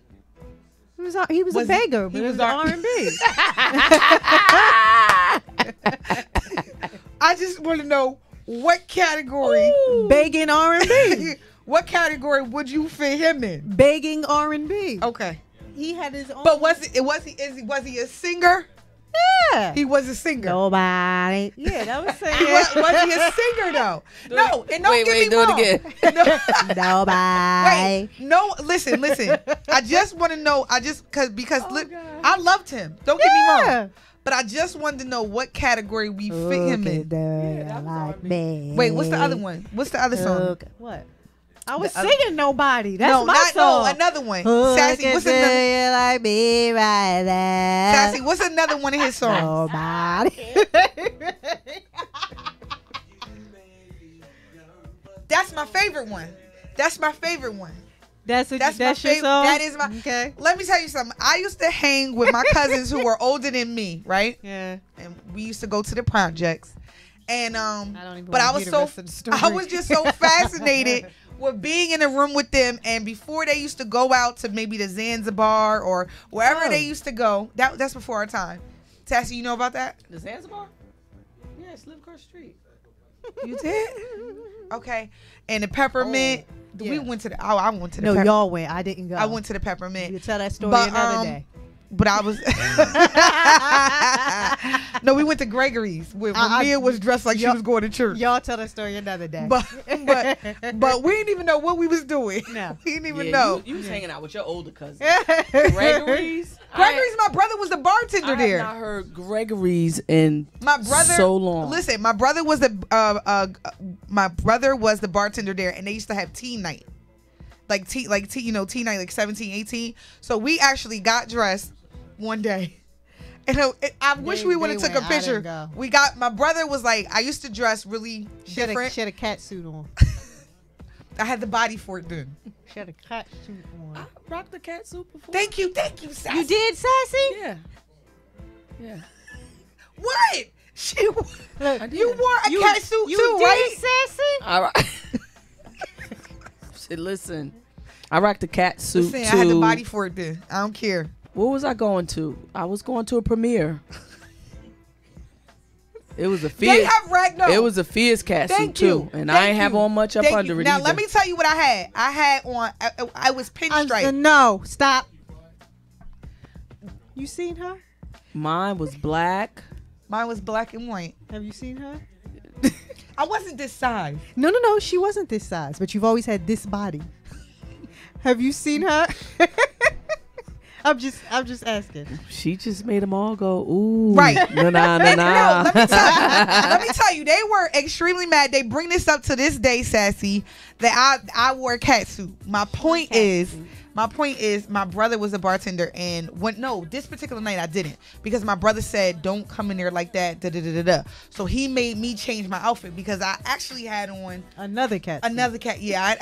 He was a beggar, but he was R&B. I just want to know what category. Begging R&B. What category would you fit him in? Begging R&B. Okay. he had his own. But was he a singer? Yeah. He was a singer. Nobody. Yeah, that was singing. was he a singer though? No, and don't get me do wrong. it again. Nobody. Wait, no, listen. I just want to know. Because I loved him. Don't get me wrong. But I just wanted to know what category we fit him in. Wait, what's the other one? What's the other song? What? I was singing Nobody. That's my song. No, another one. Sassy, what's another? Like me right there. Sassy, what's another one of his songs? Nobody. That's my favorite one. That's my favorite one. That's my favorite. Song? That is my. Okay. Let me tell you something. I used to hang with my cousins who were older than me, right? Yeah. And we used to go to the projects, and I don't even but I wanna was hear the rest of the story. I was just so fascinated with being in a room with them. And before they used to go out to maybe the Zanzibar or wherever they used to go, that's before our time. Tassie, you know about that? The Zanzibar? Yeah, it's live across the street. You did? Okay. And the Peppermint. We went to the. I went to the. No, y'all went. I didn't go. I went to the Peppermint. You tell that story another day. But I was. No, we went to Gregory's when Mia was dressed like she was going to church. Y'all tell that story another day. But we didn't even know what we was doing. No, we didn't even know. You was hanging out with your older cousin. Gregory's. My brother was the bartender there. I have not heard Gregory's in so long. Listen, my brother was the bartender there, and they used to have teen night. Teen night, like 17, 18. So we actually got dressed one day. And I wish we would have took a picture. My brother was like, I used to dress really different. She had a cat suit on. I had the body for it then. She had a cat suit on. I rocked the cat suit before. Thank you, Sassy. You did, Sassy? Yeah. Yeah. What? You wore a cat suit you too, did, right? Sassy? All right. Listen, I rocked the cat suit too. I had the body for it then. I don't care. What was I going to? I was going to a premiere. It was a fierce. They have ragno. It was a fierce cat suit too, and I ain't have on much up under it. Now either. let me tell you what I had. I had on. I was pinstripe. No, stop. You seen her? Mine was black. Mine was black and white. Have you seen her? I wasn't this size. No. She wasn't this size, but you've always had this body. Have you seen her? I'm just asking. She just made them all go, ooh. Right. Nah. No, let me tell you, they were extremely mad. They bring this up to this day, Sassy, that I wore a cat suit. My point is, my brother was a bartender, and this particular night I didn't, because my brother said, don't come in there like that, So he made me change my outfit, because I actually had on another cat. Yeah.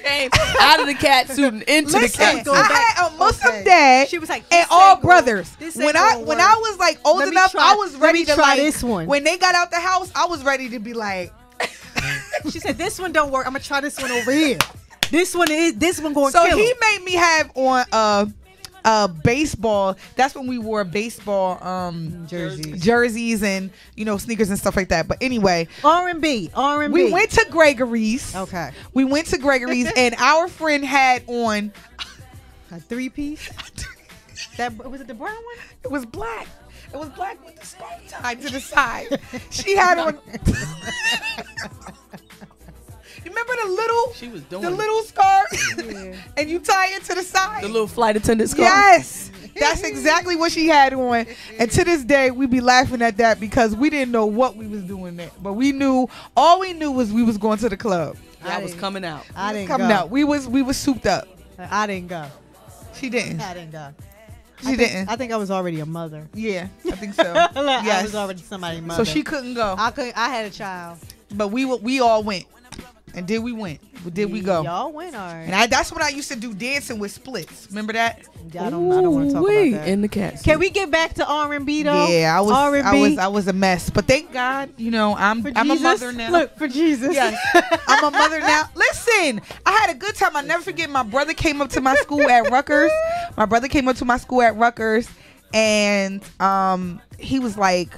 Came out of the cat suit and into the cat suit. I had a Muslim dad. She was like, and all brothers. When I was like old enough, I was ready to try this one. When they got out the house, I was ready to be like. She said, "This one don't work. I'm gonna try this one over here. This one going." So he made me have on baseball. That's when we wore baseball jerseys and sneakers and stuff like that. But anyway, R&B. We went to Gregory's. Okay. We went to Gregory's and our friend had on a 3-piece. Was it the brown one? It was black. It was black with the scarf tied to the side. She had on. You remember the little scarf? Yeah. And you tie it to the side? The little flight attendant scarf? Yes. That's exactly what she had on. And to this day, we be laughing at that because we didn't know what we was doing there. But all we knew was we was going to the club. I was coming out. I didn't coming go. out. We was souped up. I didn't go. She didn't. I didn't go. She didn't. I think I was already a mother. Yeah, I think so. Yes. Yes. I was already somebody's mother. So she couldn't go. I had a child. But we all went. And did we went? Did we go? Y'all went, all right. And that's when I used to do dancing with splits. Remember that? I don't want to talk about that. In the cat. Can we get back to R&B though? Yeah, R&B. I was a mess. But thank God, I'm a mother now. Look, for Jesus. Yes. I'm a mother now. Listen, I had a good time. I never forget, my brother came up to my school at Rutgers. And he was like,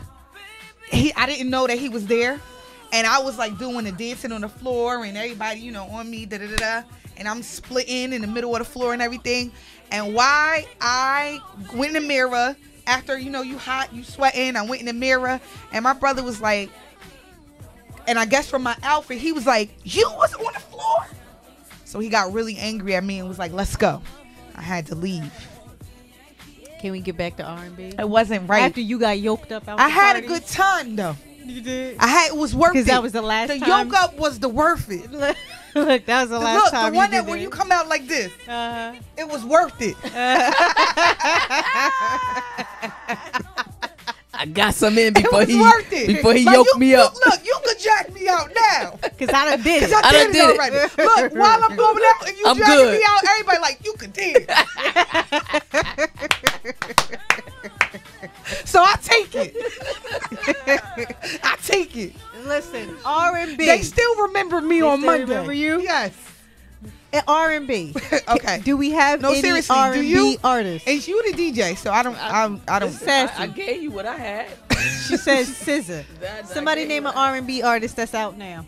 I didn't know that he was there. And I was like doing the dancing on the floor and everybody, on me, And and I'm splitting in the middle of the floor and everything. And why I went in the mirror after, you know, you hot, you sweating, I went in the mirror, and my brother was like, and I guess from my outfit, he was like, you was on the floor. So he got really angry at me and was like, let's go. I had to leave. Can we get back to R&B? It wasn't right. After you got yoked up out I the had party? a good time, though. You did? It was worth it. Because that was the last time? The yoke up was the worth it. Look, that was the last time the one you that did when it. you come out like this, it was worth it. I got some in before he worth it. before he Like, yoked me up. Look, you could jack me out now. Because I done did it. Because I did it already. Look, while I'm going out and you I'm jacking good. me out, everybody like, you could did. So I take it. I take it. Listen, R&B. They still remember me on Monday. Remember you? Yes. R&B. Okay. Do we have any seriously, R&B do you? artists? And you the DJ, so I don't. I gave you what I had. She says SZA. Somebody name an R&B artist that's out now.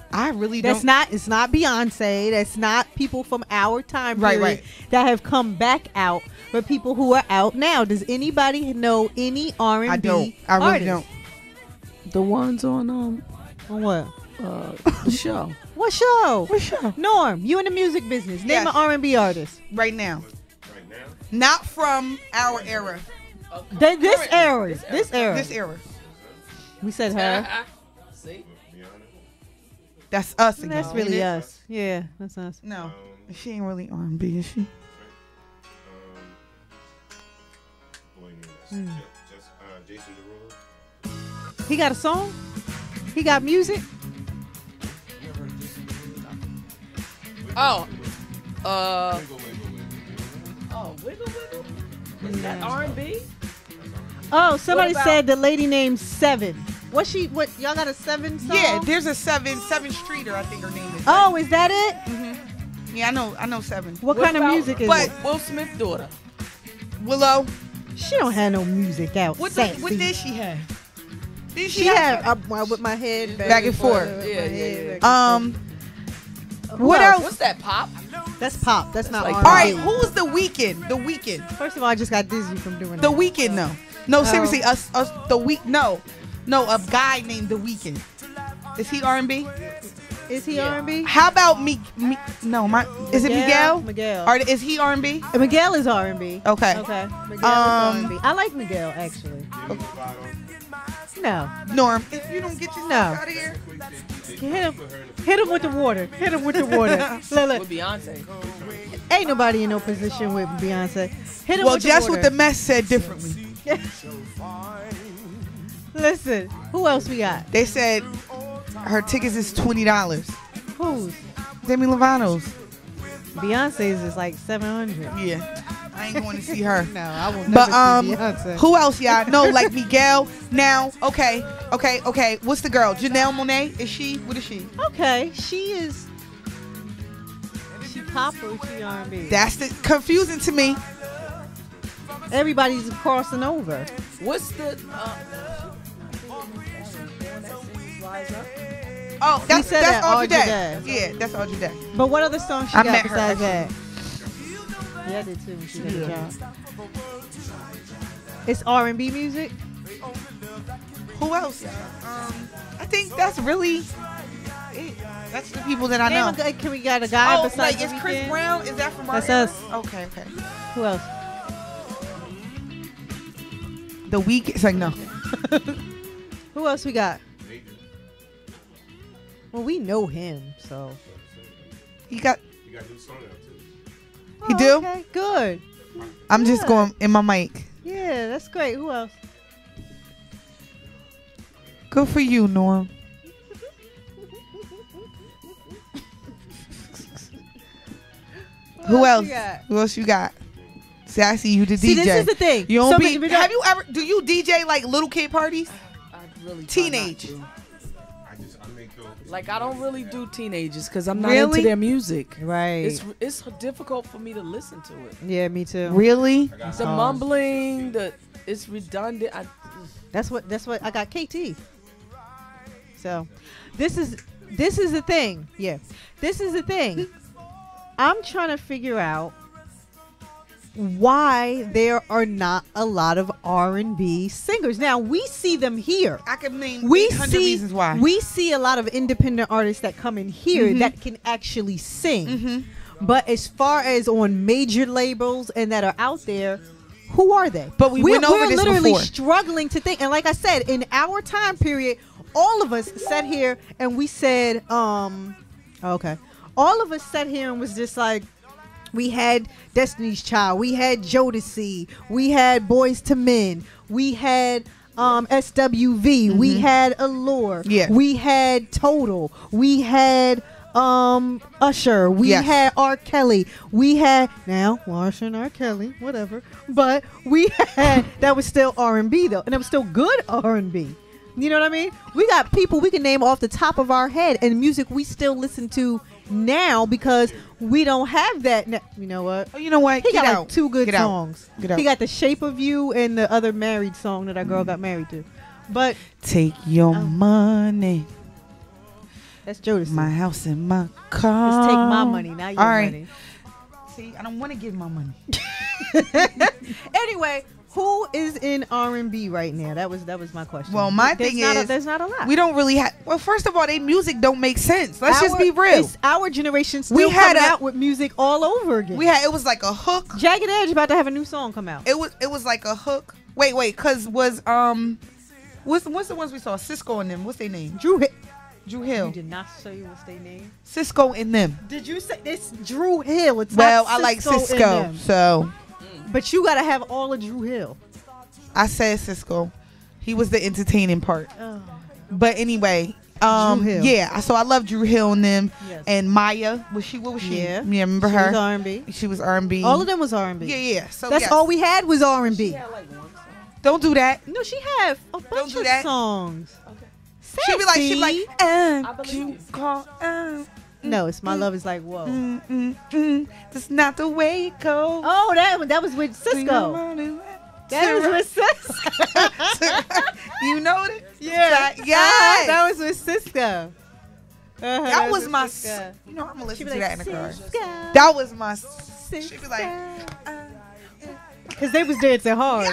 I really That's don't. it's not Beyonce. That's not people from our time period Right. that have come back out, but people who are out now. Does anybody know any R&B I don't. I really artists? don't. The ones on On what? the show. What show? What show? Norm, you in the music business. Name Yes. an R&B artist. Right now. Not from our era. This era. This era. This era. We said her. See? That's us again. That's really us. Yeah, that's us. No, she ain't really R&B, is she? Jason Derulo. He got a song? He got music? Oh, Wiggle Wiggle. Is that R&B? Oh, somebody about- said the lady named Seven. What y'all got a Seven song? Yeah, there's a seven streeter, I think her name is. Oh, is that it? Mm-hmm. Yeah, I know Seven. What kind of about- music is but it? Will Smith's daughter. Willow. She don't have no music out. What Sassy. did she have? Did She had with my head Back and forth. Yeah. What else? What's that, Pop? That's pop. That's not like R&B. All right, who's The Weeknd? The Weeknd. First of all, I just got dizzy from doing The that. Weeknd, no. No, seriously, us The Week. No, a guy named The Weeknd. Is he R&B? Is he R&B? How about me? No, is it Miguel? Miguel. Or is he R&B? Miguel is R&B. Okay. Okay. Miguel is R&B. I like Miguel actually. No. Norm, if you don't get yourself out of here, Hit him with the water. Hit him with the water. Look. With Beyonce. Ain't nobody in no position with Beyonce. Hit him well, with the just water. what the mess said differently. Listen, who else we got? They said her tickets is $20. Who's? Demi Lovato's. Beyonce's is like $700. Yeah. I ain't going to see her. No, I will never But see Beyonce. who else, y'all? No, like Miguel. Now, okay. What's the girl? Janelle Monáe? Is she? What is she? Okay, she is. Is she pop or is she R&B? That's confusing to me. Everybody's crossing over. What's the? Oh, He that's said that, Audrey Day. Day. Yeah, that's Audrey Day. But what other song she I got met her, besides that? actually. Yeah, I did too. When she did a job. It's R&B music. Who else? I think that's really it. That's the people that I know. Can we got a guy Oh, besides like is The Chris Weeknd? Brown? Is that from our That's era? us. Okay. Who else? The Weeknd. It's like no. Who else we got? Well, we know him, so. He got. He got a new song out too. He do? Okay, good. I'm just Good. going in my mic. Yeah, that's great. Who else? Good for you, Norm. Who else? you got? Who else you got? See, I see you the See, DJ. this is the thing. You don't So be. many- Have you ever? Do you DJ like little kid parties? I really Teenage. I make those. Like I don't really do teenagers because I'm not Really? into their music. Right. It's difficult for me to listen to it. Yeah, me too. Really? The mumbling, it's redundant. That's what I got KT. So, this is the thing. Yeah. This is the thing. I'm trying to figure out why there are not a lot of R&B singers. Now, we see them here. I can name 800 reasons why. We see a lot of independent artists that come in here that can actually sing. But as far as on major labels and that are out there, who are they? But we're literally before. struggling to think. And like I said, in our time period, all of us sat here and we said, okay. All of us sat here and was just like, we had Destiny's Child, we had Jodeci, we had Boyz II Men, we had SWV, we had Allure, we had Total, we had Usher, we had R. Kelly, we had Usher and R. Kelly, whatever, but we had that was still R&B though, and it was still good R&B. You know what I mean? We got people we can name off the top of our head, and music we still listen to now because we don't have that. You know what? Oh, you know what? He got out. like 2 good Get songs. Get out. He got The Shape of You and the other married song that our girl got married to. But take your money. That's Jodeci. My house and my car. Let's take my money. Now your money. See, I don't want to give my money. Anyway, who is in R&B right now? That was my question. Well, my thing is there's not a lot. We don't really have. Well, first of all, they music don't make sense. Let's just be real. It's our generation still coming out with music all over again. It was like a hook. Jagged Edge about to have a new song come out. It was like a hook. Wait, cause was what's the ones we saw? Cisco and them. What's their name? Drew Hill. You did not say what's their name. Cisco and them. Did you say it's Drew Hill? It's well, not I like Cisco Cisco, so. But you gotta have all of Drew Hill. I said Cisco. He was the entertaining part. Oh. But anyway, Drew Hill. Yeah. So I love Drew Hill and them. Yes. And Maya. What was she? Yeah. Remember She her? was R&B. She was R&B. All of them was R&B. Yeah. So that's all we had was R&B. Don't do that. No, she had a bunch of songs. Okay. She be like, you call. No, it's My Love Is Like Whoa. That's not the way it goes. Oh, that was with Cisco. That was with Cisco. You know it? Yeah. Yeah. That was with Cisco. That was my. Cisco. You know, I'm gonna listen She to be that like, in the car. Cisco. That was my. She be like. Cause they was dancing hard.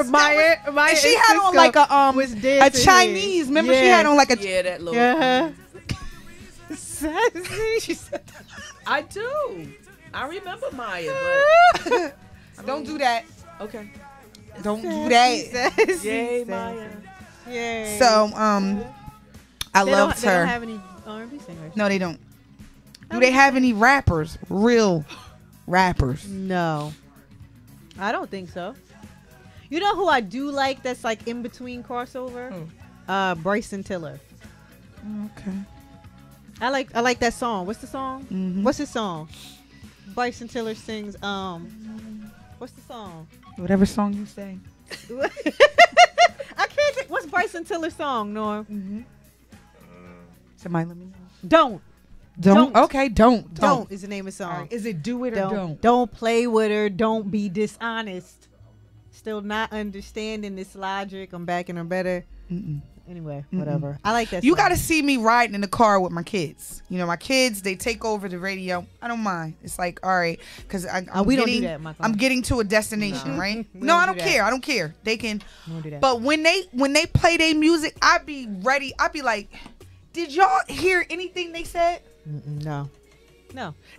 Maya and she had on like a Chinese. Remember, she had on like a that little. She said that. I do. I remember Maya, but don't do that. Okay. Don't do that. Yay, Maya. Yay. So I loved They her. don't have any R&B singers. No, they don't. Do they have any rappers? Real rappers? No. I don't think so. You know who I do like that's like in between crossover? Bryson Tiller. Okay. I like that song. What's the song? What's the song? Bryson Tiller sings what's the song? Whatever song you say. I can't think. What's Bryson Tiller's song, Norm? Somebody let me know. Don't. Okay, don't. Don't is the name of the song. Right. Is it Do It or Don't? Don't play with her. Don't be dishonest. Still not understanding this logic. I'm backing her better. Anyway, whatever. I like that You song. got to see me riding in the car with my kids. You know, my kids, they take over the radio. I don't mind. It's like, all right, because we don't do that in my car. I'm getting to a destination, right? We No, don't I do don't that. care. I don't care. They can. We don't do that. But when they play their music, I be ready. I be like, did y'all hear anything they said? No.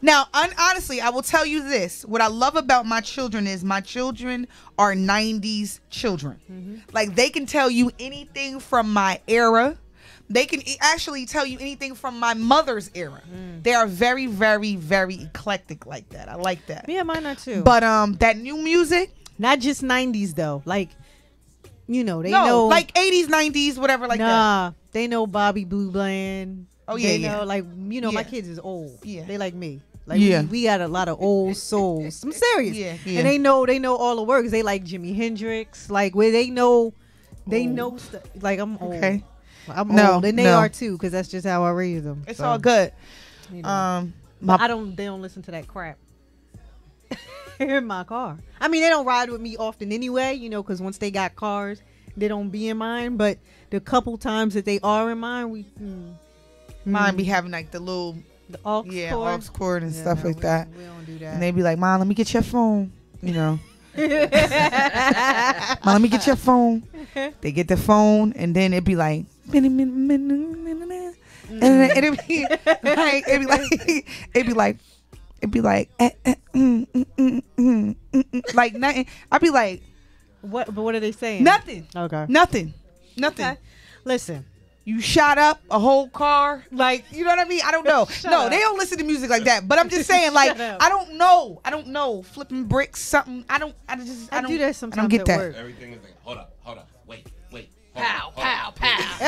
Now, honestly, I will tell you this. What I love about my children is my children are 90s children. Like, they can tell you anything from my era. They can actually tell you anything from my mother's era. They are very, very, very eclectic like that. I like that. Yeah, mine are too. But that new music. Not just 90s, though. Like, you know, they no, know. like 80s, 90s, whatever like that. Nah, they know Bobby Blue Bland. Oh, yeah, they yeah. know, like, you know, my Yeah. kids is old. Yeah. They like me. Like, Yeah. we got a lot of old souls. I'm serious. Yeah. And they know all the words. They like Jimi Hendrix. Like, where they know stuff. Like, I'm old. Okay. I'm No, old. And they no. are too, because that's just how I raised them. It's So, all good. you know. But they don't listen to that crap in my car. I mean, they don't ride with me often anyway, you know, because once they got cars, they don't be in mine. But the couple times that they are in mine, Mine be having like the little The aux cord. aux cord and stuff like that. We don't do that. And they be like, "Mom, let me get your phone." You know. Mom, let me get your phone. They get the phone, and then it'd be like, and it'd be like, like nothing. I'd be like, what? But what are they saying? Nothing. Okay. Nothing. Okay. Listen. You shot up a whole car, like, you know what I mean? I don't know. No, they don't listen to music like that. But I'm just saying, like, I don't know. Flipping bricks, something. I don't do that sometimes. I don't get at that. Work. Everything is like, hold up, wait. Pow, pow, pow.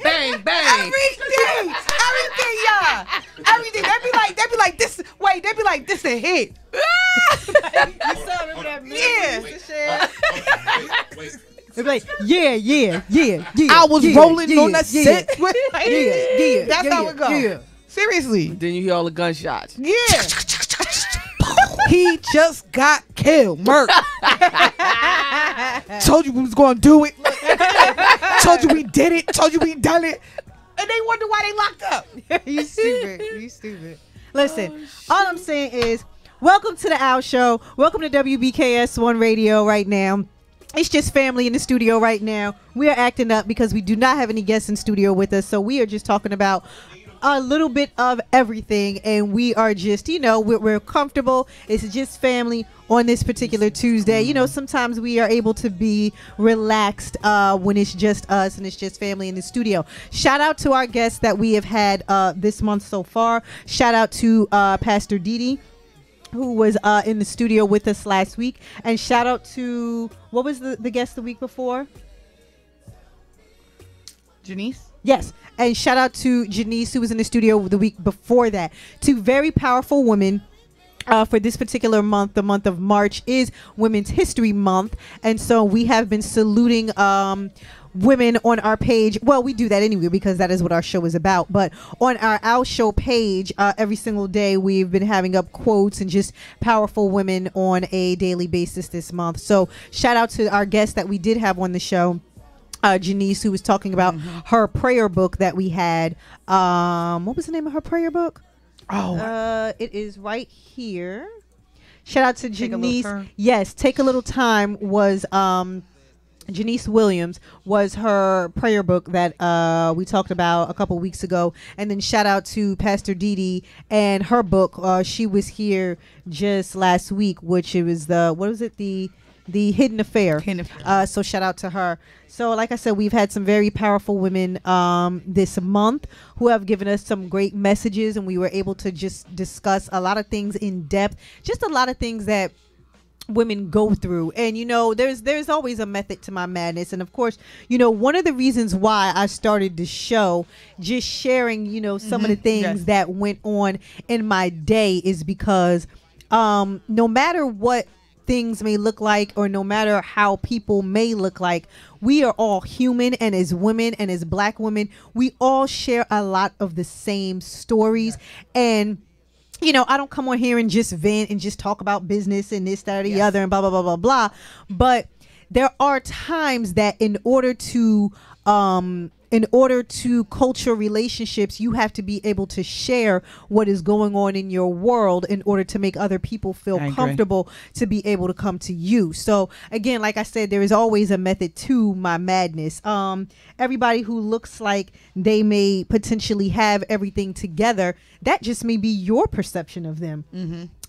Bang, bang. Everything, y'all. Everything. They be like this. Wait, they be like this a hit. You still remember that music? Yeah. Wait. It's like, yeah. I was rolling on the set. Yeah. That's how it goes. Yeah. Seriously. Then you hear all the gunshots. Yeah. He just got killed. Murk. Told you we was going to do it. Told you we did it. Told you we done it. And they wonder why they locked up. You stupid. Listen, all I'm saying is, welcome to the Owl Show. Welcome to WBKS1 Radio right now. It's just family in the studio right now. We are acting up because we do not have any guests in studio with us. So we are just talking about a little bit of everything. And we are just, we're comfortable. It's just family on this particular Tuesday. Sometimes we are able to be relaxed when it's just us and it's just family in the studio. Shout out to our guests that we have had this month so far. Shout out to Pastor Didi, who was in the studio with us last week. And shout out to, what was the guest the week before? Janice? Yes. And shout out to Janice, who was in the studio the week before that. Two very powerful women. For this particular month, the month of March is Women's History Month. And so we have been saluting women on our page. Well, we do that anyway because that is what our show is about. But on our Owl Show page, every single day we've been having up quotes and just powerful women on a daily basis this month. So shout out to our guest that we did have on the show, Janice, who was talking about her prayer book that we had. What was the name of her prayer book? It is right here. Shout out to Janice. Yes, Take a Little Time was Janice Williams was her prayer book that we talked about a couple weeks ago. And then shout out to Pastor Didi and her book. She was here just last week, which it was the Hidden Affair. So shout out to her. So like I said, we've had some very powerful women this month who have given us some great messages, and we were able to just discuss a lot of things in depth, just a lot of things that women go through. And there's always a method to my madness. And of course, one of the reasons why I started the show just sharing some of the things that went on in my day is because no matter what things may look like, or no matter how people may look like, we are all human, and as women and as Black women, we all share a lot of the same stories. And I don't come on here and just vent and just talk about business and this, that, or the other and blah, blah, blah, blah, blah. But there are times that in order to culture relationships, you have to be able to share what is going on in your world in order to make other people feel comfortable to be able to come to you. So again, like I said, there is always a method to my madness. Everybody who looks like they may potentially have everything together, that just may be your perception of them.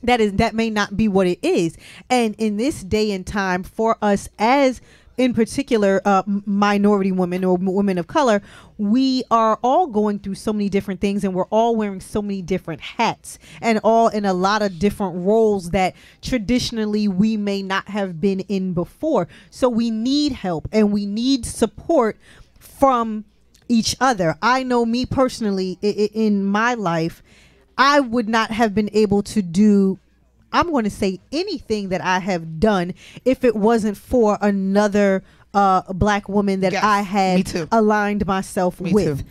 That may not be what it is. And in this day and time, for us as in particular minority women or women of color, we are all going through so many different things, and we're all wearing so many different hats, and all in a lot of different roles that traditionally we may not have been in before. So we need help and we need support from each other. I know me personally, in my life, I would not have been able to do, I'm going to say, anything that I have done if it wasn't for another Black woman that I had aligned myself with.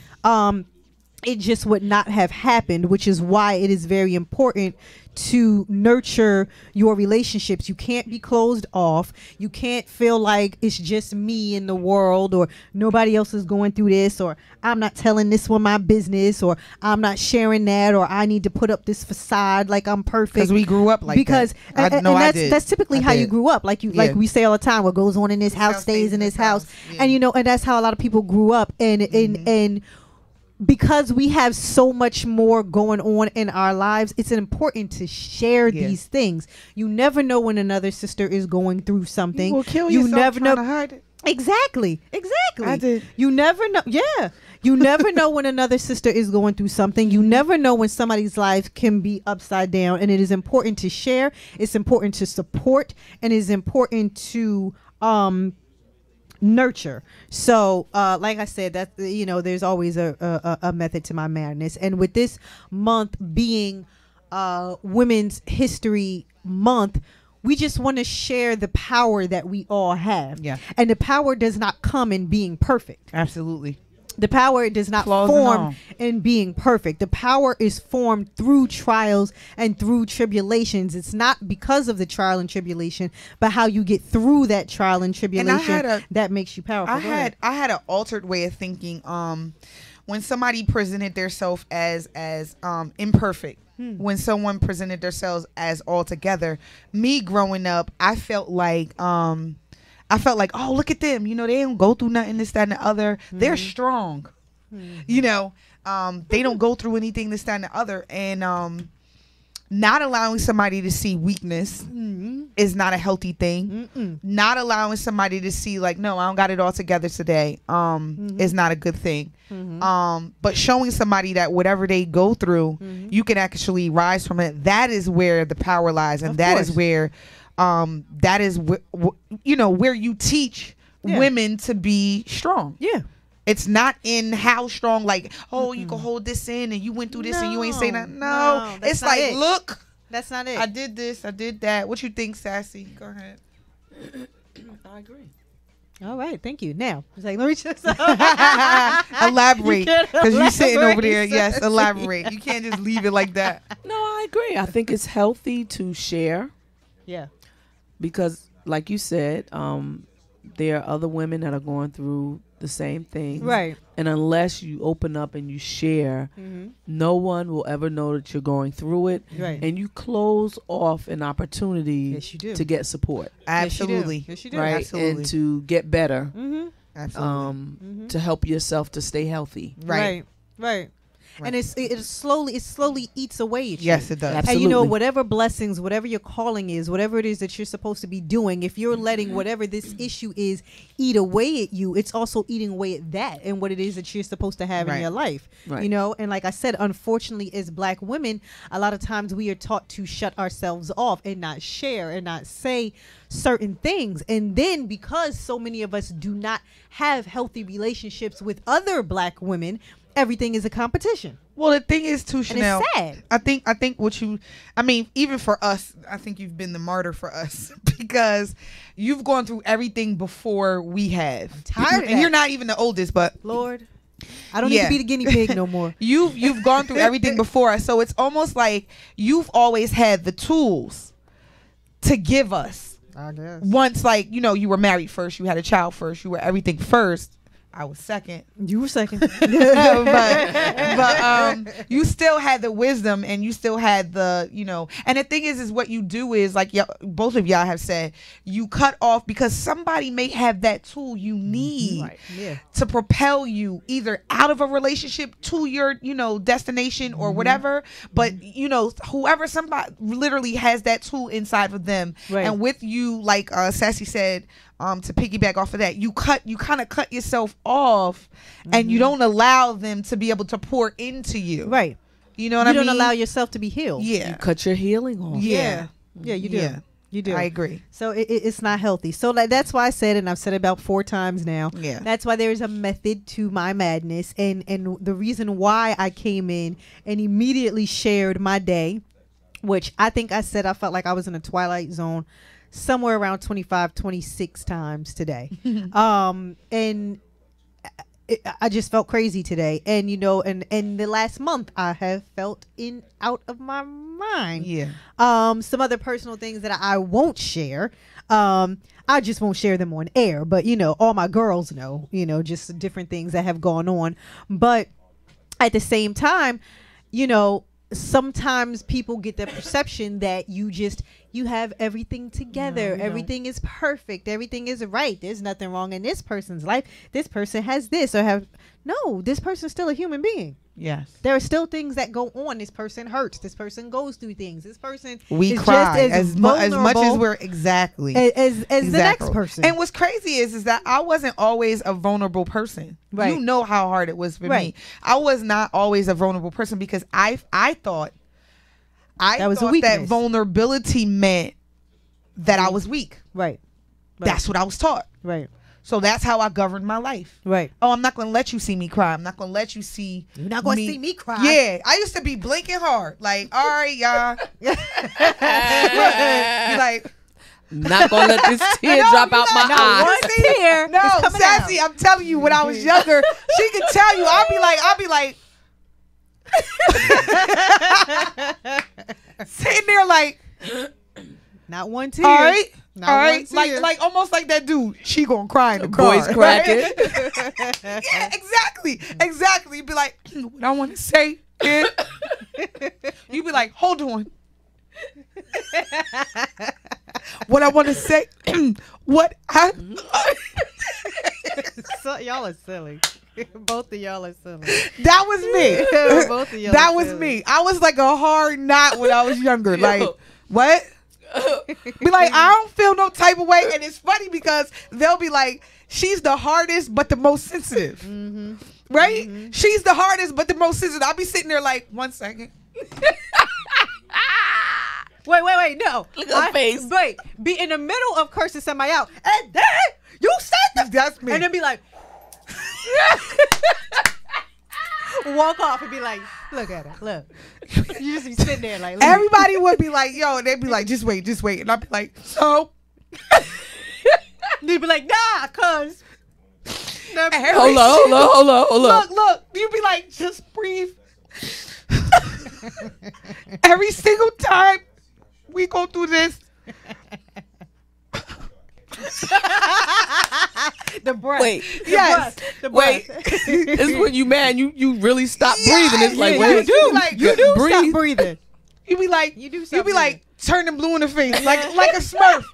It just would not have happened, which is why it is very important to nurture your relationships. You can't be closed off. You can't feel like it's just me in the world, or nobody else is going through this, or I'm not telling this one my business, or I'm not sharing that, or I need to put up this facade like I'm perfect. Because we grew up like because that. and that's typically how you grew up. Like we say all the time, what goes on in this house stays in this house. Yeah. And and that's how a lot of people grew up. And because we have so much more going on in our lives, it's important to share these things. You never know when another sister is going through something. You will kill you yourself never know. trying to hide it. Exactly. I did. You never know. Yeah. You never know when another sister is going through something. You never know when somebody's life can be upside down. And it is important to share. It's important to support. And it's important to nurture. So like I said, that there's always a method to my madness. And with this month being Women's History Month, we just want to share the power that we all have. Yeah. And the power does not come in being perfect. Absolutely. The power does not Flaws form in being perfect. The power is formed through trials and through tribulations. It's not because of the trial and tribulation, but how you get through that trial and tribulation that makes you powerful. I had an altered way of thinking. When somebody presented themselves as imperfect, when someone presented themselves as all together, me growing up, I felt like oh, look at them, they don't go through nothing, this, that, and the other. They're strong. They don't go through anything, this, that, and the other. And not allowing somebody to see weakness is not a healthy thing. Not allowing somebody to see like, no, I don't got it all together today is not a good thing. But showing somebody that whatever they go through, you can actually rise from it. That is where the power lies. And that is where where you teach women to be strong. Yeah. It's not in how strong, like, oh, you can hold this in and you went through this and you ain't saying that. No, it's like, look, that's not it. I did this, I did that. What you think, Sassy? Go ahead. I agree. All right, thank you. Now, it's like, let me just elaborate, because you're sitting over there. Yes, elaborate. You can't just leave it like that. No, I agree. I think it's healthy to share. Yeah. Because, like you said, there are other women that are going through the same thing. Right. And unless you open up and you share, no one will ever know that you're going through it. Right. And you close off an opportunity to get support. Absolutely. Yes, you do. Right. Absolutely. And to get better. Absolutely. To help yourself to stay healthy. Right. And it slowly eats away at you. Yes, it does. Absolutely. And whatever blessings, whatever your calling is, whatever it is that you're supposed to be doing, if you're letting whatever this issue is eat away at you, it's also eating away at that and what it is that you're supposed to have in your life. Right. And like I said, unfortunately, as Black women, a lot of times we are taught to shut ourselves off and not share and not say certain things. And then because so many of us do not have healthy relationships with other Black women, everything is a competition. Well, the thing is too, Chanel, and it's sad. I think even for us, I think you've been the martyr for us because you've gone through everything before we have. I'm tired of and that. you're not even the oldest, but Lord, I don't need to be the guinea pig no more. You've gone through everything before us, so it's almost like you've always had the tools to give us. I guess. Once, like, you were married first, you had a child first, you were everything first. I was second. You were second. but you still had the wisdom and you still had the, and the thing is what you do is like both of y'all have said, you cut off because somebody may have that tool you need to propel you either out of a relationship to your, destination or whatever. But, whoever somebody literally has that tool inside of them. Right. And with you, like Sassy said, to piggyback off of that, you kind of cut yourself off and you don't allow them to be able to pour into you. Right. You know what I mean? You don't allow yourself to be healed. Yeah. You cut your healing off. Yeah. Yeah, you do. Yeah. You do. I agree. So it's not healthy. So that's why I said, and I've said it about 4 times now. Yeah. That's why there is a method to my madness. And the reason why I came in and immediately shared my day, which I think I said I felt like I was in a twilight zone somewhere around 25, 26 times today. And I just felt crazy today, and and the last month I have felt out of my mind. Yeah. Some other personal things that I won't share. I just won't share them on air, but all my girls know. Just different things that have gone on, but at the same time, sometimes people get the perception that you have everything together. No, everything is perfect. Everything is right. There's nothing wrong in this person's life. This person has this no, this person's still a human being. Yes. There are still things that go on. This person hurts. This person goes through things. This person we is cry just as much as we're exactly the next person. And what's crazy is that I wasn't always a vulnerable person. Right. You know how hard it was for me. I was not always a vulnerable person because I thought that vulnerability meant that I was weak. Right. That's what I was taught. Right. So that's how I governed my life. Right. Oh, I'm not going to let you see me cry. I'm not going to let you see. You're not going to see me cry. Yeah. I used to be blinking hard. Like, all right, y'all. Be like, not going to let this tear drop out my eye. One tear. No, Sassy, I'm telling you, when I was younger, she could tell you. I'll be like, sitting there like, not one tear. All right. Not all right, like almost like that dude. She gonna cry in the voice car. cracking. Yeah, exactly. You'd be like, what I want to say is, you'd be like, hold on. What I want to say, what I. So, y'all are silly. Both of y'all are silly. That was me. Both of y'all. That was me. I was like a hard knot when I was younger. Like what? Be like, I don't feel no type of way, and it's funny because they'll be like, she's the hardest but the most sensitive, right? She's the hardest but the most sensitive. I'll be sitting there like, 1 second. Wait, no. Look at her face. Wait, be in the middle of cursing somebody out, and then you said that. That's me. And then be like, walk off and be like, look at her, look. You just be sitting there like, look. Everybody would be like, yo, and they'd be like, just wait. And I'd be like, so? You'd be like, nah, cuz. Hold on. Look. You'd be like, just breathe. Every single time we go through this. The breath. Wait. Yes. The breath. It's when you mad, you really stop breathing. It's like, wait, you do breathe. stop breathing. You be like, turning blue in the face, like a Smurf,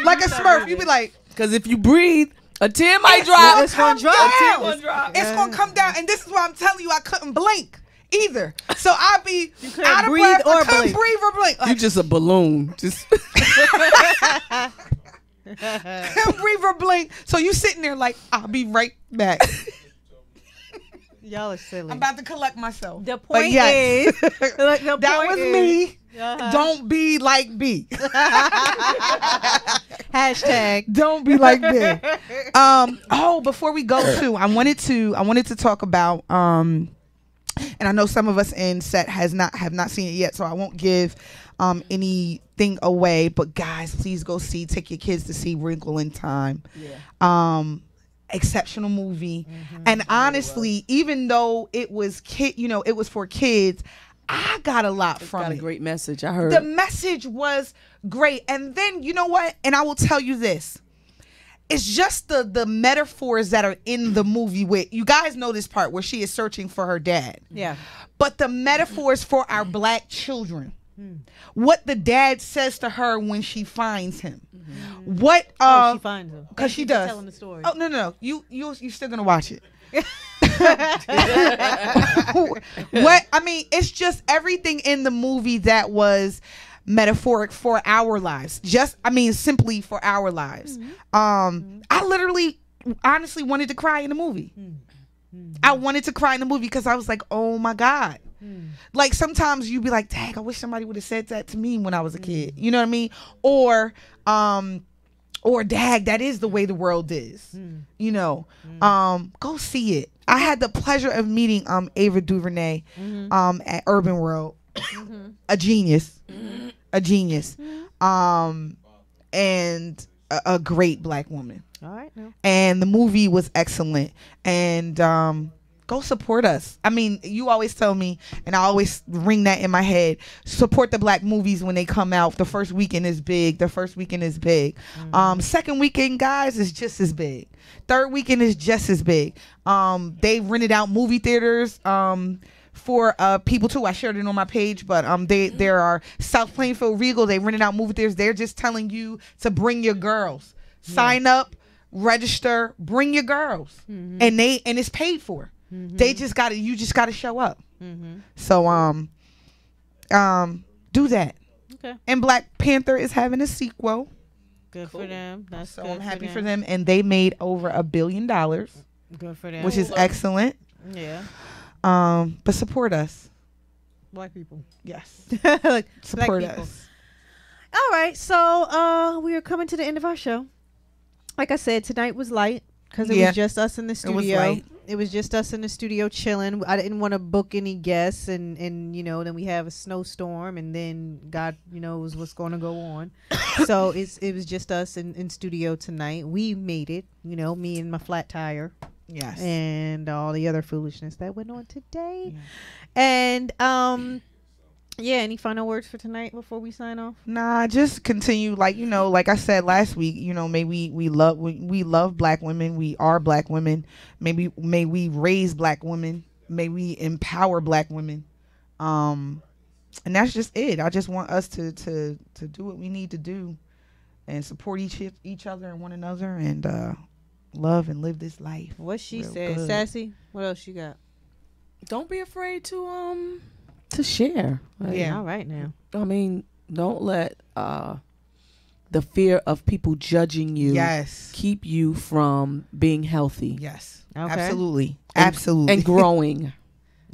like a Smurf. You be like, because if you breathe, a tear might drop. It's gonna drop. It's gonna come down, and this is why I'm telling you, I couldn't blink either. So I'd be out of breathe breath. or I couldn't blink. breathe or blink. You just a balloon. Just couldn't breathe or blink. So you sitting there like, I'll be right back. Y'all are silly. I'm about to collect myself. The point is, that was me. Don't be like B. Hashtag don't be like B. Before we go to, I wanted to talk about and I know some of us in set have not seen it yet, so I won't give anything away. But guys, please go take your kids to see Wrinkle in Time. Yeah. Exceptional movie. And honestly, even though it was it was for kids, I got a lot from it. Got a great message. I heard the message was great. And then you know what? And I will tell you this. It's just the metaphors that are in the movie. With you guys know this part where she is searching for her dad. Yeah. But the metaphors for our black children. What the dad says to her when she finds him. What she finds him. Because she does. Telling the story. Oh no. You're still gonna watch it. It's just everything in the movie that was metaphoric for our lives. Simply for our lives. I literally honestly wanted to cry in the movie. I wanted to cry in the movie because I was like, oh my God. Like sometimes you'd be like, dang, I wish somebody would have said that to me when I was a kid. You know what I mean? Or dag, that is the way the world is. You know, go see it. I had the pleasure of meeting Ava DuVernay at Urban World. A genius. And a great black woman. All right. No. And the movie was excellent. And go support us. I mean, you always tell me, and I always ring that in my head, support the black movies when they come out. The first weekend is big. The first weekend is big. Second weekend, guys, is just as big. Third weekend is just as big. They rented out movie theaters for people too. I shared it on my page, but there are South Plainfield Regal. They rented out movie theaters. They're just telling you to bring your girls. Sign up, register, bring your girls, and it's paid for. They just got to. You just got to show up. So do that. Okay. And Black Panther is having a sequel. Good for them. That's so good I'm happy for them, and they made over $1 billion. Good for them. Which is excellent. Yeah. But support us. Black people. Yes. Like, support black people. us. All right. So we are coming to the end of our show. Like I said, tonight was light because it was just us in the studio. It was just us in the studio chilling. I didn't want to book any guests, and then we have a snowstorm, and then God knows what's going to go on. So it was just us in studio tonight. We made it, me and my flat tire. Yes. And all the other foolishness that went on today. Yeah. And any final words for tonight before we sign off? Nah, just continue like I said last week, may we love black women. We are black women. May we raise black women. May we empower black women. And that's just it. I just want us to do what we need to do and support each other and one another and love and live this life. What she said. Good. Sassy, what else you got? Don't be afraid to share. All right now. I mean, don't let the fear of people judging you keep you from being healthy. Yes. Okay. Absolutely. And growing.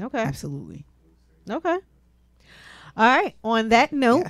Okay. Absolutely. Okay. All right. On that note,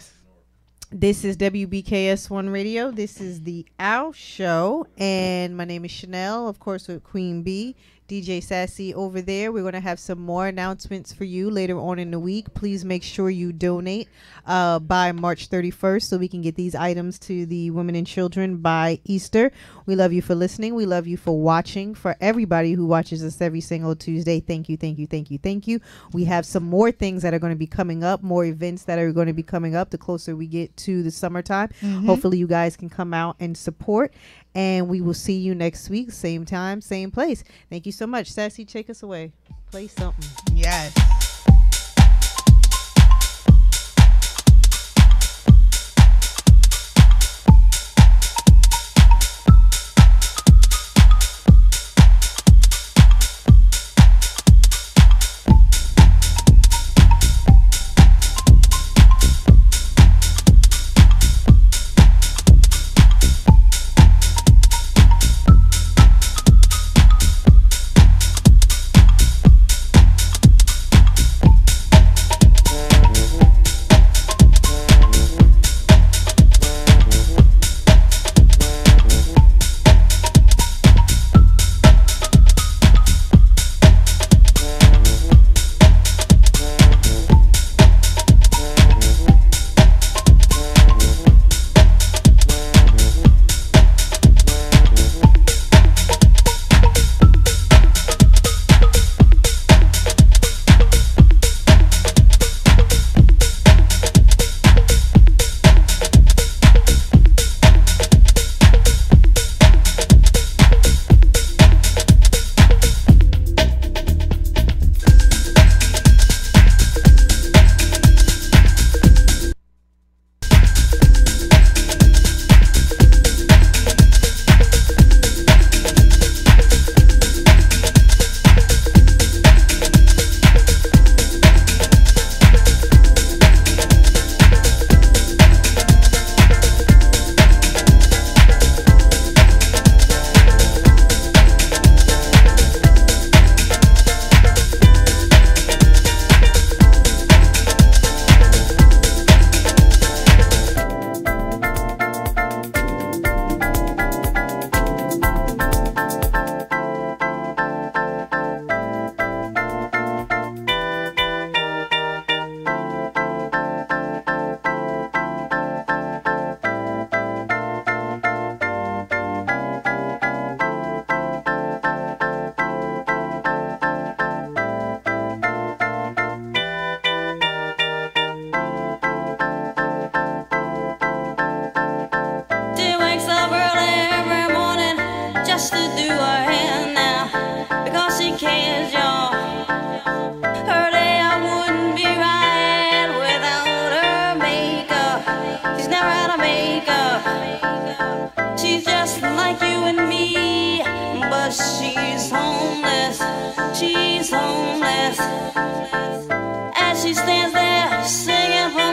this is WBKS1 Radio. This is the Owl Show. And my name is Chanel, of course, with Queen B. DJ Sassy over there. We're going to have some more announcements for you later on in the week. Please make sure you donate by March 31st so we can get these items to the women and children by Easter. We love you for listening. We love you for watching. For everybody who watches us every single Tuesday, thank you, thank you, thank you, thank you. We have some more things that are going to be coming up, more events that are going to be coming up the closer we get to the summertime. Hopefully you guys can come out and support. And we will see you next week, same time, same place. Thank you so much. Sassy, take us away. Play something. Yes. She's just like you and me, but she's homeless. She's homeless. As she stands there singing for